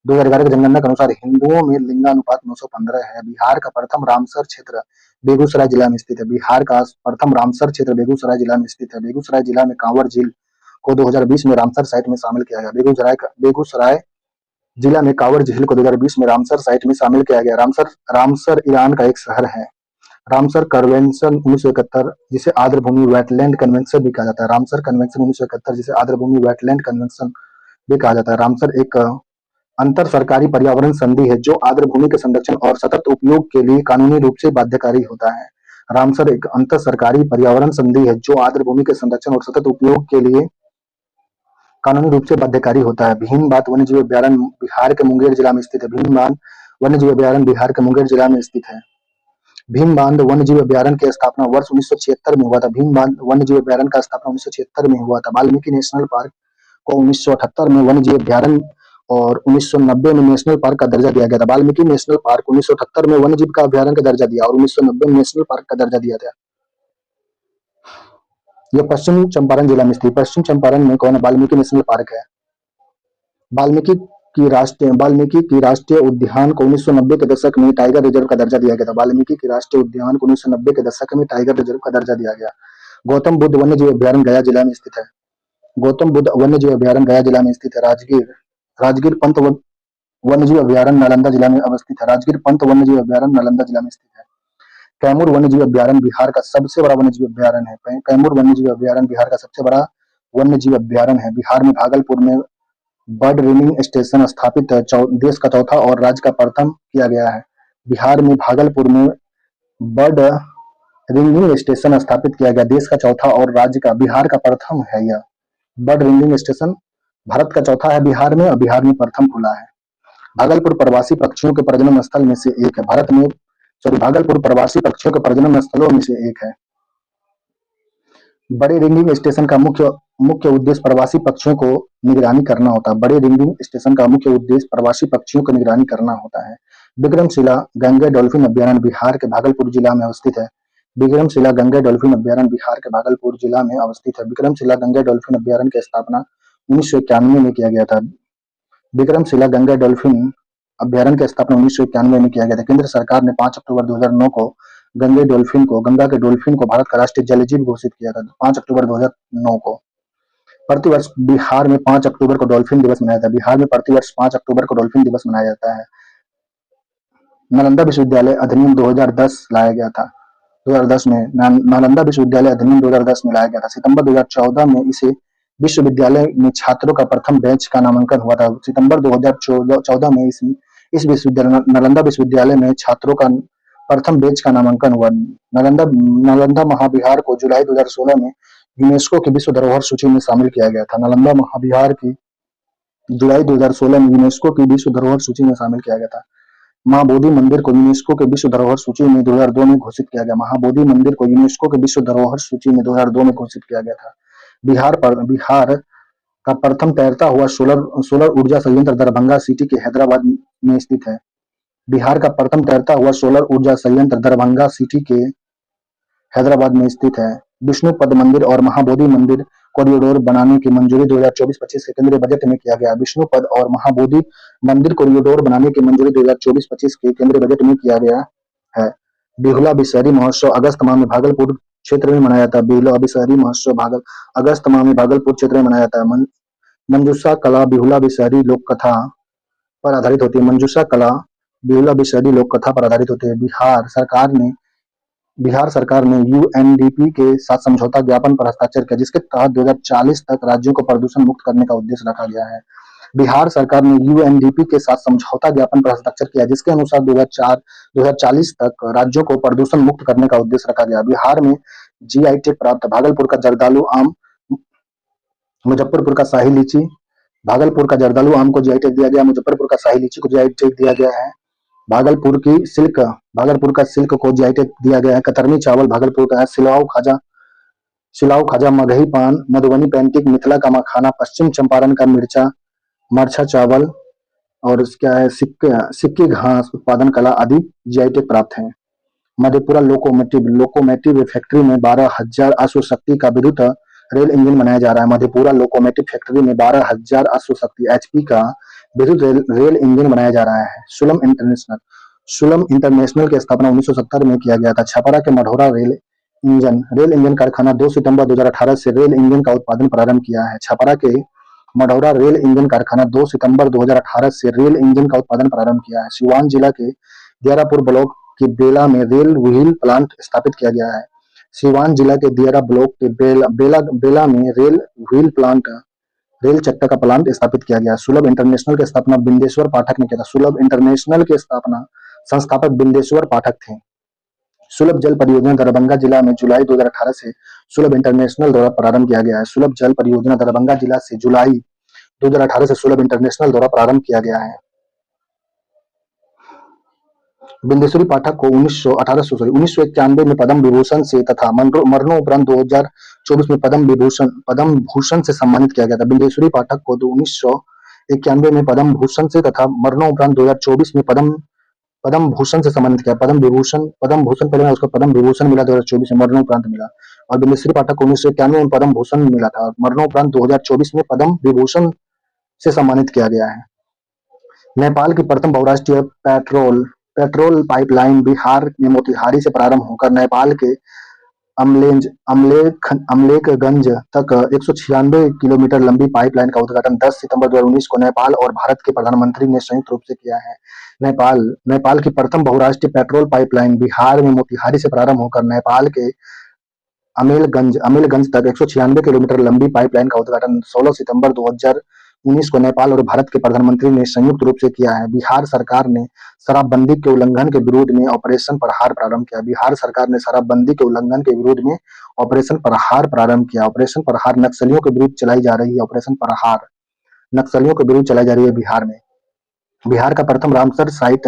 2011 की जनगणना के अनुसार हिंदुओं में लिंगानुपात 915 है। बिहार का प्रथम रामसर क्षेत्र बेगूसराय जिला में स्थित है। बिहार का प्रथम रामसर क्षेत्र बेगूसराय जिला में स्थित है। बेगूसराय जिला में कांवर झील को 2020 में रामसर साइट में शामिल किया गया। बेगूसराय जिला में कांवर झील को 2020 में रामसर साइट में शामिल किया गया। रामसर ईरान का एक शहर है। रामसर कन्वेंशन 1971, जिसे आर्द्रभूमि वेटलैंड कन्वेंशन भी कहा जाता है। रामसर कन्वेंशन 1971, जिसे आर्द्रभूमि वेटलैंड कन्वेंशन भी कहा जाता है। रामसर एक अंतर सरकारी पर्यावरण संधि है जो आर्द्रभूमि के संरक्षण और सतत उपयोग के लिए कानूनी रूप से बाध्यकारी होता है। रामसर एक अंतर सरकारी पर्यावरण संधि है जो आर्द्रभूमि के संरक्षण और सतत उपयोग के लिए कानूनी रूप से बाध्यकारी होता है। भीमबांध वन्यजीव अभ्यारण्य बिहार के मुंगेर जिला में स्थित है। भीमबांध वन्यजीव अभ्यारण्य बिहार के मुंगेर जिला में स्थित है। भीमबांध वन्यजीव अभ्यारण्य की स्थापना वर्ष 1976 में हुआ था। भीमबांध वन्यजीव अभ्यारण्य का स्थापना 1976 में हुआ था। वाल्मीकि नेशनल पार्क को 1978 में वन्यजीव अभ्यारण्य और 1990 में नेशनल पार्क का दर्जा दिया गया था। वाल्मीकि नेशनल पार्क 1978 में वन्यजीव का अभ्यारण्य का दर्जा दिया और 1990 में नेशनल पार्क का दर्जा दिया था। यह पश्चिम चंपारण जिला में स्थित, पश्चिम चंपारण में कौन है, वाल्मीकि नेशनल पार्क है। वाल्मीकि की राष्ट्रीय उद्यान को 1990 के दशक में टाइगर रिजर्व का दर्जा दिया गया था। वाल्मीकि की राष्ट्रीय उद्यान को 1990 के दशक में टाइगर रिजर्व का दर्जा दिया गया। गौतम बुद्ध वन्यजीव अभ्यारण्य गया जिला में स्थित है। गौतम बुद्ध वन्यजीव अभ्यारण्य गया जिला में स्थित है। राजगीर पंत वन्यजीव अभ्यारण्य नालंदा जिला में अवस्थित है। राजगीर पंत वन्यजीव अभ्यारण्य नालंदा जिला में स्थित है। कैमूर वन्यजीव अभ्यारण्य बिहार का सबसे बड़ा वन्यजीव अभ्यारण्य है। कैमूर वन्यजीव अभ्यारण्य बिहार का सबसे बड़ा वन्यजीव अभ्यारण्य है। बिहार में भागलपुर में बर्ड रिंगिंग स्टेशन स्थापित है। देश का चौथा और राज्य का प्रथम किया गया है। बिहार में भागलपुर में बर्ड रिंगिंग स्टेशन स्थापित किया गया। देश का चौथा और राज्य का, बिहार का प्रथम है। यह बर्ड रिंगिंग स्टेशन भारत का चौथा है बिहार में, और बिहार में प्रथम खुला है। भागलपुर प्रवासी पक्षियों के प्रजनन स्थल में से एक है। भागलपुर प्रवासी पक्षियों के प्रजनन स्थलों में से एक है। बड़े रिंगिंग स्टेशन का मुख्य उद्देश्य प्रवासी पक्षियों को निगरानी करना होता है। बड़े रिंगिंग स्टेशन का मुख्य उद्देश्य प्रवासी पक्षियों की निगरानी करना होता है। विक्रमशिला गंगा डॉल्फिन अभ्यारण्य बिहार के भागलपुर जिला में अवस्थित है। विक्रमशिला गंगा डॉल्फिन अभ्यारण्य बिहार के भागलपुर जिला में अवस्थित है। विक्रमशिला गंगा डॉल्फिन अभ्यारण्य की स्थापना 1991 में किया गया था। विक्रमशिला गंगा डॉल्फिन अभ्यारण्य की स्थापना 1991 में किया गया था। केंद्र सरकार ने 5 अक्टूबर 2009 को गंगा के डॉल्फिन को भारत का राष्ट्रीय जलजीव घोषित किया था। 5 अक्टूबर 2009 को प्रतिवर्ष बिहार में 5 अक्टूबर को डॉल्फिन दिवस मनाया जाता है। बिहार में प्रतिवर्ष 5 अक्टूबर को डॉल्फिन दिवस मनाया जाता है। नालंदा विश्वविद्यालय अधिनियम 2010 लाया गया था। 2010 में नालंदा विश्वविद्यालय अधिनियम 2010 में लाया गया था। सितंबर 2014 में इसे विश्वविद्यालय में छात्रों का प्रथम बैच का नामांकन हुआ था। सितंबर 2014 में इस विश्वविद्यालय नालंदा विश्वविद्यालय में छात्रों का प्रथम बैच का नामांकन हुआ। नालंदा महाविहार को जुलाई 2016 में यूनेस्को की विश्व धरोहर सूची में शामिल किया गया था। नालंदा महाविहार की जुलाई 2016 में यूनेस्को की विश्व धरोहर सूची में शामिल किया गया था। महाबोधि मंदिर को यूनेस्को के विश्व धरोहर सूची में 2002 में घोषित किया गया। महाबोधि मंदिर को यूनेस्को के विश्व धरोहर सूची में 2002 में घोषित किया गया था। बिहार का प्रथम तैरता हुआ सोलर ऊर्जा संयंत्र दरभंगा सिटी के हैदराबाद में स्थित है। बिहार का प्रथम तैरता हुआ सोलर ऊर्जा संयंत्र दरभंगा सिटी के हैदराबाद में स्थित है। विष्णुपद मंदिर और महाबोधि मंदिर कॉरिडोर बनाने की मंजूरी 2024-25 के केंद्रीय बजट में किया गया। विष्णुपद और महाबोधि मंदिर कॉरिडोर बनाने की मंजूरी 2024-25 के केंद्रीय बजट में किया गया है। बिहुला बिशहरी महोत्सव अगस्त माह में भागलपुर क्षेत्र में मनाया जाता है। बिहुला बिशहरी महोत्सव अगस्त माह में भागलपुर क्षेत्र में मनाया जाता है। मंजूषा कला बिहुला बिशहरी लोक कथा पर आधारित होती है। मंजूषा कला बिहुला बिशहरी लोक कथा पर आधारित होती है। बिहार सरकार ने यूएनडीपी के साथ समझौता ज्ञापन पर हस्ताक्षर किया, जिसके तहत 2040 तक राज्यों को प्रदूषण मुक्त करने का उद्देश्य रखा गया है। बिहार सरकार ने यूएनडीपी के साथ समझौता ज्ञापन पर हस्ताक्षर किया, जिसके अनुसार 2040 तक राज्यों को प्रदूषण मुक्त करने का उद्देश्य रखा गया। बिहार में जीआई टैग प्राप्त भागलपुर का जर्दालू आम, मुजफ्फरपुर का शाही लीची, भागलपुर का जर्दालू आम को जीआई टैग दिया गया। मुजफ्फरपुर का शाही लीची को जीआई टैग दिया गया है। भागलपुर का सिल्क को जीआई टैग दिया गया है। कतरनी चावल भागलपुर का है। सिलाव खाजा, मगही पान, मधुबनी पेंटिक, मिथिला का मखाना, पश्चिम चंपारण का मरछा चावल और क्या है सिक्के घास उत्पादन कला आदि जीआई टैग प्राप्त है। मधेपुरा लोकोमोटिव फैक्ट्री में 12,000 अश्वशक्ति का विद्युत रेल इंजन बनाया जा रहा है। मधेपुरा लोकोमोटिव फैक्ट्री में 12,000 अश्वशक्ति एचपी का विद्युत रेल इंजन बनाया जा रहा है। सुलम इंटरनेशनल की स्थापना 1970 में किया गया था। छपरा के मढ़ौरा रेल इंजन कारखाना 2 सितंबर 2018 से रेल इंजन का उत्पादन प्रारंभ किया है। छपरा के मढ़ौरा रेल इंजन कारखाना 2 सितंबर 2018 से रेल इंजन का उत्पादन प्रारंभ किया है। सिवान जिला के दियारापुर ब्लॉक के बेला में रेल व्हील प्लांट स्थापित किया गया है। सिवान जिला के दियारा ब्लॉक के बेला में रेल चक्का का प्लांट स्थापित किया गया। सुलभ इंटरनेशनल की स्थापना बिंदेश्वर पाठक ने किया था। सुलभ इंटरनेशनल के स्थापना संस्थापक बिंदेश्वर पाठक थे। सुलभ जल परियोजना दरभंगा जिला में जुलाई 2018 से सुलभ इंटरनेशनल द्वारा प्रारंभ किया गया है। सुलभ जल परियोजना दरभंगा जिला से जुलाई 2018 से सुलभ इंटरनेशनल द्वारा प्रारंभ किया गया है। बिंदेश्वरी पाठक को 1991 में पद्म विभूषण से तथा मरणोपरांत 2024 में पद्म भूषण से सम्मानित किया गया था। बिंदेश्वरी पाठक को 1991 में पद्म भूषण से तथा मरणोपरांत 2024 में पद्म भूषण से सम्मानित किया। पद्म भूषण पहले उसको पद्म विभूषण मिला 2024 में, मरणोपरांत मिला। और बिंदेश्वरी पाठक को 1991 में पद्म भूषण मिला था और मरणोपरांत 2024 में पद्म विभूषण से सम्मानित किया गया है। नेपाल की प्रथम बहुराष्ट्रीय पेट्रोल पाइपलाइन बिहार में मोतिहारी से प्रारंभ होकर नेपाल के अमलेखगंज तक 196 किलोमीटर लंबी पाइपलाइन का उद्घाटन 10 सितंबर 2019 को नेपाल और भारत के प्रधानमंत्री ने संयुक्त रूप से किया है। नेपाल की प्रथम बहुराष्ट्रीय पेट्रोल पाइपलाइन बिहार में मोतिहारी से प्रारंभ होकर नेपाल के अमेलगंज तक 196 किलोमीटर लंबी पाइपलाइन का उद्घाटन 16 सितंबर 2019 को नेपाल और भारत के प्रधानमंत्री ने संयुक्त रूप से किया है। बिहार सरकार ने शराबबंदी के उल्लंघन के विरोध में ऑपरेशन प्रहार प्रारंभ किया। बिहार सरकार ने शराबबंदी के उल्लंघन के विरोध में ऑपरेशन प्रहार प्रारंभ किया। ऑपरेशन प्रहार नक्सलियों के विरुद्ध चलाई जा रही है। ऑपरेशन प्रहार नक्सलियों के विरुद्ध चलाई जा रही है बिहार में। बिहार का प्रथम रामसर साइट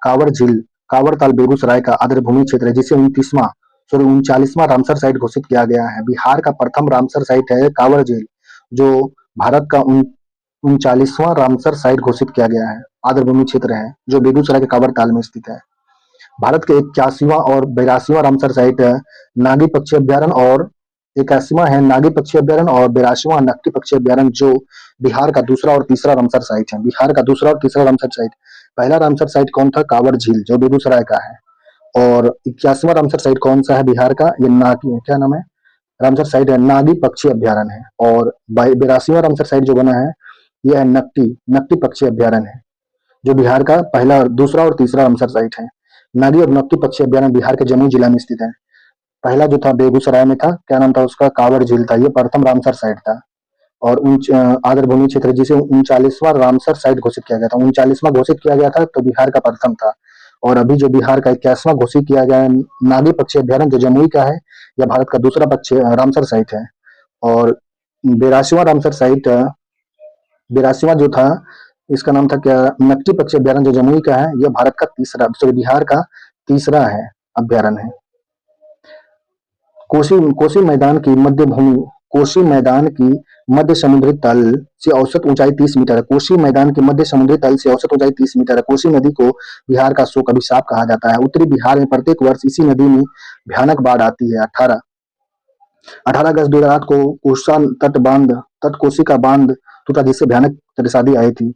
कांवर झील कांवरताल बेगूसराय का आर्द्रभूमि क्षेत्र है, जिसे 39वां रामसर साइट घोषित किया गया है। बिहार का प्रथम रामसर साइट है कांवर झील, जो भारत का 39वां रामसर साइट घोषित किया गया है। आर्द्रभूमि क्षेत्र है जो बेगूसराय के कांवरताल में स्थित है। भारत के 81वां और 82वां रामसर साइट नागी पक्षी अभ्यारण्य और 81वां है नागी पक्षी अभ्यारण्य और 82वां नकटी पक्षी अभ्यारण्य, जो बिहार का दूसरा और तीसरा रामसर साइट है। बिहार का दूसरा और तीसरा रामसर साइट, पहला रामसर साइट कौन था? कांवर झील, जो बेगूसराय का है। और 81वां रामसर साइट कौन सा है बिहार का? ये नागी, क्या नाम है? रामसर साइट है नागी पक्षी अभ्यारण्य है। और 82वां रामसर साइट जो बना है यह है नकटी नकटी पक्षी अभ्यारण्य है, जो बिहार का पहला, दूसरा और तीसरा रामसर साइट है। नागी और नकटी पक्षी अभ्यारण्य बिहार के जमुई जिला में स्थित है। पहला जो था बेगूसराय में था, क्या नाम था उसका, कांवड़ झील था, ये प्रथम रामसर साइट था। और आर्द्रभूमि क्षेत्र जिसे 39वां रामसर साइट घोषित किया गया था, 39वां घोषित किया गया था तो बिहार का प्रथम था। और अभी जो बिहार का 81वां घोषित किया गया है नागी पक्षी अभ्यारण्य जो जमुई का है, यह भारत का दूसरा पक्षी रामसर साइट है। और 82वां रामसर साइट, 82वां जो था इसका नाम था क्या, नकटी पक्षी अभ्यारण्य जो जमुई का है, यह भारत का तीसरा, सॉरी बिहार का तीसरा है अभ्यारण्य है। कोसी कोसी मैदान की मध्य भूमि, कोसी मैदान की मध्य समुद्री तल से औसत ऊंचाई 30 मीटर है। कोसी मैदान की मध्य समुद्री तल से औसत ऊंचाई 30 मीटर है। कोसी नदी को बिहार का शोक अभिशाप कहा जाता है। उत्तरी बिहार में प्रत्येक वर्ष इसी नदी में भयानक बाढ़ आती है। 18 अगस्त 2008 को कोसा तट कोसी का बांध टूटा, जिससे भयानक परेशानी आई थी।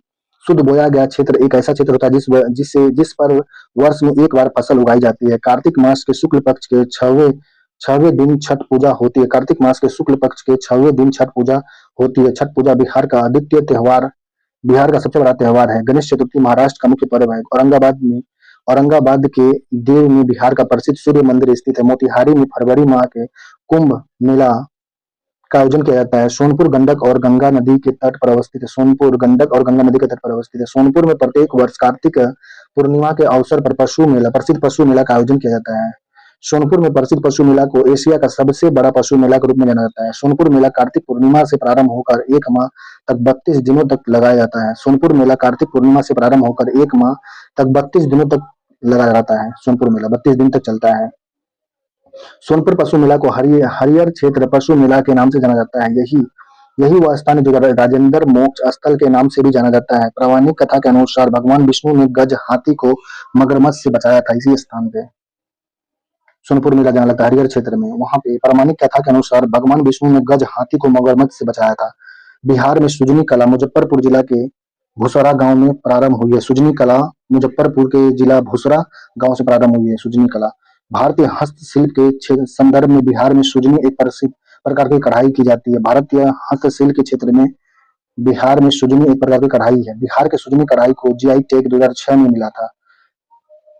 शुद्ध बोया गया क्षेत्र एक ऐसा क्षेत्र होता है जिस पर वर्ष में एक बार फसल उगाई जाती है। कार्तिक मास के शुक्ल पक्ष के छठवें दिन छठ पूजा होती है। कार्तिक मास के शुक्ल पक्ष के 6वें दिन छठ पूजा होती है। छठ पूजा बिहार का सबसे बड़ा त्योहार है। गणेश चतुर्थी महाराष्ट्र का मुख्य पर्व है। औरंगाबाद के देव में बिहार का प्रसिद्ध सूर्य मंदिर स्थित है। मोतिहारी में फरवरी माह के कुंभ मेला का आयोजन किया जाता है। सोनपुर गंडक और गंगा नदी के तट पर अवस्थित है। सोनपुर गंडक और गंगा नदी के तट पर अवस्थित है। सोनपुर में प्रत्येक वर्ष कार्तिक पूर्णिमा के अवसर पर प्रसिद्ध पशु मेला का आयोजन किया जाता है। सोनपुर में प्रसिद्ध पशु मेला को एशिया का सबसे बड़ा पशु मेला के रूप में जाना जाता है। सोनपुर मेला कार्तिक पूर्णिमा से प्रारंभ होकर एक माह तक 32 दिनों तक लगाया जाता है। सोनपुर मेला कार्तिक पूर्णिमा से प्रारंभ होकर एक माह तक 32 दिनों तक लगाया जाता है। सोनपुर मेला 32 दिन तक चलता है। सोनपुर पशु मेला को हरियर क्षेत्र पशु मेला के नाम से जाना जाता है। यही वह स्थान है जो राजेंद्र मोक्ष स्थल के नाम से भी जाना जाता है। पौराणिक कथा के अनुसार भगवान विष्णु ने गज हाथी को मगरमच्छ से बचाया था। इसी स्थान पे सोनपुर मेला जाना लगता है हरिहर क्षेत्र में। वहां पे पौराणिक कथा के अनुसार भगवान विष्णु ने गज हाथी को मगरमच्छ से बचाया था। बिहार में सुजनी कला मुजफ्फरपुर जिला के भुसरा गांव में प्रारंभ हुई है। सुजनी कला मुजफ्फरपुर के जिला भुसरा गांव से प्रारंभ हुई है सुजनी कला। भारतीय हस्तशिल्प के संदर्भ में बिहार में सुजनी एक प्रसिद्ध प्रकार की कढ़ाई की जाती है। भारतीय हस्तशिल्प के क्षेत्र में बिहार में सुजनी एक प्रकार की कढ़ाई है। बिहार के सुजनी कढ़ाई को जीआई टैग 2006 में मिला था।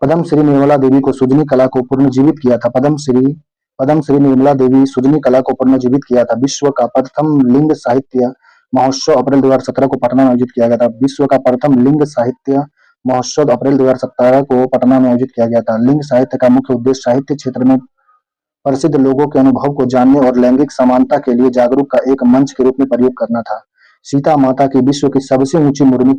पद्मश्री निर्मला देवी को सुजनी कला को पुनर्जीवित किया था। पद्मश्री निर्मला देवी सुजनी कला को पुनर्जीवित किया था। विश्व का प्रथम लिंग साहित्य महोत्सव अप्रैल 2017 को पटना में आयोजित किया गया था। विश्व का प्रथम लिंग साहित्य महोत्सव अप्रैल 2017 को पटना में आयोजित किया गया था। लिंग साहित्य का मुख्य उद्देश्य साहित्य क्षेत्र में प्रसिद्ध लोगों के अनुभव को जानने और लैंगिक समानता के लिए जागरूक का एक मंच के रूप में प्रयोग करना था। सीता माता की विश्व की सबसे ऊंची मूर्ति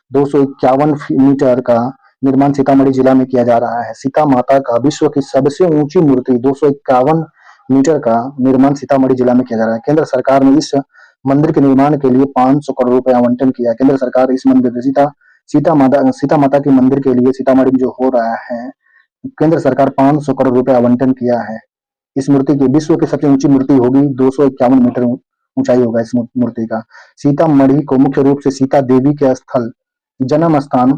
251 मीटर का निर्माण सीतामढ़ी जिला में किया जा रहा है। सीता माता का विश्व की सबसे ऊंची मूर्ति 251 मीटर का निर्माण सीतामढ़ी जिला में किया जा रहा है। केंद्र सरकार ने इस मंदिर के निर्माण के लिए 500 करोड़ रुपए आवंटन किया। केंद्र सरकार इस मंदिर सीता माता के मंदिर के लिए सीतामढ़ी में जो हो रहा है, केंद्र सरकार 500 करोड़ रुपए आवंटन किया है। इस मूर्ति की विश्व की सबसे ऊंची मूर्ति होगी, 251 मीटर ऊंचाई होगा इस मूर्ति का। सीतामढ़ी को मुख्य रूप से सीता देवी के स्थल जन्म स्थान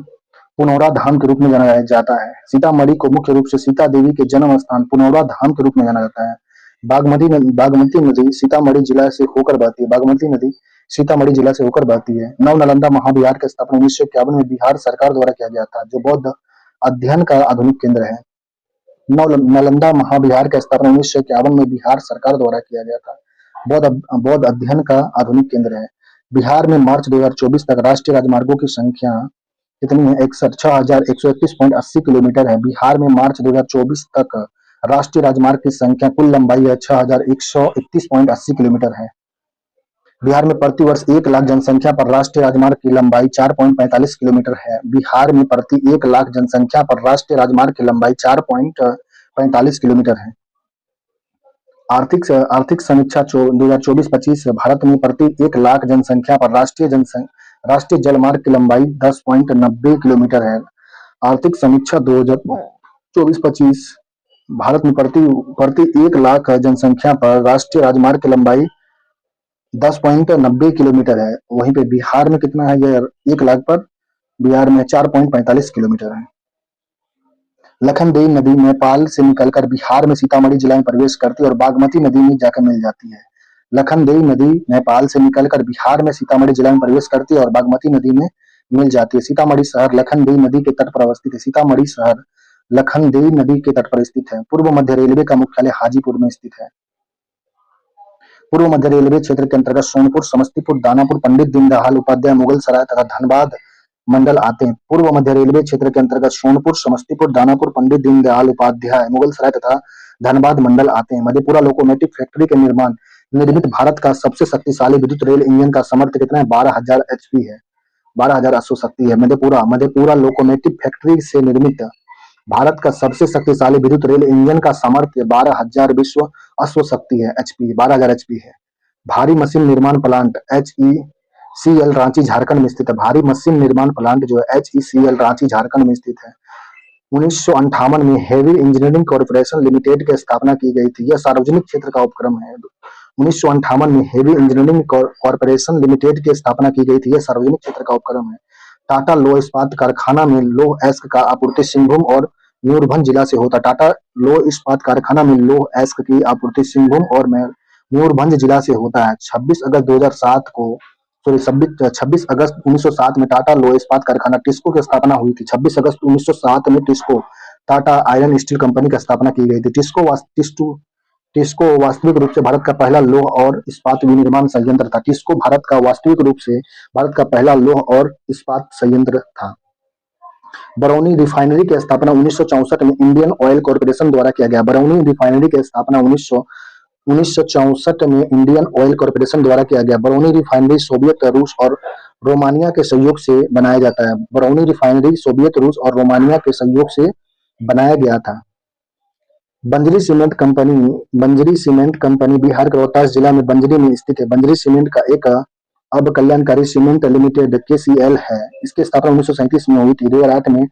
पुनौरा धाम के रूप में जाना जाता है। सीतामढ़ी को मुख्य रूप से सीता देवी के जन्म स्थान पुनौरा धाम के रूप में जाना जाता है। बागमती नदी सीतामढ़ी जिला से होकर बहती है। बागमती नदी सीतामढ़ी जिला से होकर बहती है। नव नालंदा महाविहार की स्थापना 1951 में बिहार सरकार द्वारा किया गया था, जो बौद्ध अध्ययन का आधुनिक केंद्र है। नव नालंदा महाविहार का स्थापना 1951 में बिहार सरकार द्वारा किया गया था। बौद्ध अध्ययन का आधुनिक केंद्र है। बिहार में मार्च 2024 तक राष्ट्रीय राजमार्गों की संख्या कितनी है? 61,131.80 किलोमीटर है। बिहार में मार्च 2024 तक राष्ट्रीय राजमार्ग की संख्या कुल लंबाई है 6131.80 किलोमीटर है। बिहार में प्रति वर्ष 1 लाख जनसंख्या पर राष्ट्रीय राजमार्ग की लंबाई 4.45 किलोमीटर है। बिहार में प्रति 1 लाख जनसंख्या पर राष्ट्रीय राजमार्ग की लंबाई 4.45 किलोमीटर है। आर्थिक समीक्षा 2024-25 भारत में प्रति 1 लाख जनसंख्या पर राष्ट्रीय जलमार्ग की लंबाई 10.90 किलोमीटर है। आर्थिक समीक्षा 2024-25 भारत में प्रति 1 लाख जनसंख्या पर राष्ट्रीय राजमार्ग की लंबाई 10.90 किलोमीटर है। वहीं पे बिहार में कितना है? यह 1 लाख पर बिहार में 4.45 किलोमीटर है। लखनदेई नदी नेपाल से निकलकर बिहार में सीतामढ़ी जिला में प्रवेश करती है और बागमती नदी में जाकर मिल जाती है। लखनदेई नदी नेपाल से निकलकर बिहार में सीतामढ़ी जिला में प्रवेश करती है और बागमती नदी में मिल जाती है। सीतामढ़ी शहर लखनदेई नदी के तट पर अवस्थित है। सीतामढ़ी शहर लखनदेई नदी के तट पर स्थित है। पूर्व मध्य रेलवे का मुख्यालय हाजीपुर में स्थित है। पूर्व मध्य रेलवे क्षेत्र के अंतर्गत सोनपुर, समस्तीपुर, दानापुर, पंडित दीनदयाल उपाध्याय, मुगल सराय तथा धनबाद मंडल आते हैं। पूर्व मध्य रेलवे क्षेत्र के अंतर्गत सोनपुर, समस्तीपुर, दानापुर, पंडित दीनदयाल उपाध्याय, मुगल सराय तथा धनबाद मंडल आते हैं। मधेपुरा लोकोमोटिव फैक्ट्री के निर्मित भारत का सबसे शक्तिशाली विद्युत रेल इंजन का सामर्थ्य कितना है? 12,000 एचपी है। 12,000 अश्वशक्ति है। मधेपुरा मधेपुरा लोकोमोटिव फैक्ट्री से निर्मित भारत का सबसे शक्तिशाली विद्युत रेल इंजन का सामर्थ्य 12,000 विश्व अश्वशक्ति है, एचपी 12,000 एचपी है। भारी मशीन निर्माण प्लांट HECL रांची झारखंड में स्थित है। भारी मशीन निर्माण प्लांट जो है HECL रांची झारखंड में स्थित है। 1958 में हेवी इंजीनियरिंग कॉर्पोरेशन लिमिटेड की स्थापना की गई थी। यह सार्वजनिक क्षेत्र का उपक्रम है। 1958 में हेवी इंजीनियरिंग कॉर्पोरेशन लिमिटेड की स्थापना की गई थी। यह सार्वजनिक क्षेत्र का उपक्रम है। टाटा लोह इस्पात कारखाना में लौह अयस्क का आपूर्ति सिंहभूम और मयूरभंज जिला से होता है। टाटा लोह इस्पात कारखाना में लौह अयस्क की आपूर्ति सिंहभूम और मयूरभंज जिला से होता है। 26 अगस्त 2007 को 26 अगस्त 1907 में टाटा लोह इस्पात कारखाना टिस्को की स्थापना हुई थी। 26 अगस्त 1907 में TISCO Tata iron steel company की स्थापना की गई थी। टिस्को वास्तविक रूप से भारत का पहला लौह और इस्पात विनिर्माण संयंत्र था। टिस्को भारत का वास्तविक रूप से भारत का पहला लौह और इस्पात संयंत्र था। बरौनी रिफाइनरी की स्थापना 1964 में इंडियन ऑयल कॉर्पोरेशन द्वारा किया गया। बरौनी रिफाइनरी की स्थापना 1964 में इंडियन ऑयल कॉर्पोरेशन द्वारा किया गया। बरौनी रिफाइनरी सोवियत रूस और रोमानिया के सहयोग से बनाया जाता है। बरौनी रिफाइनरी सोवियत रूस और रोमानिया के सहयोग से बनाया गया था। बंजरी सीमेंट कंपनी बिहार के रोहतास जिला में बंजरी में स्थित है। बंजरी सीमेंट का एक अब कल्याणकारी सीमेंट लिमिटेड KCL है। इसकी स्थापना 1937 में हुई थी। 2008 में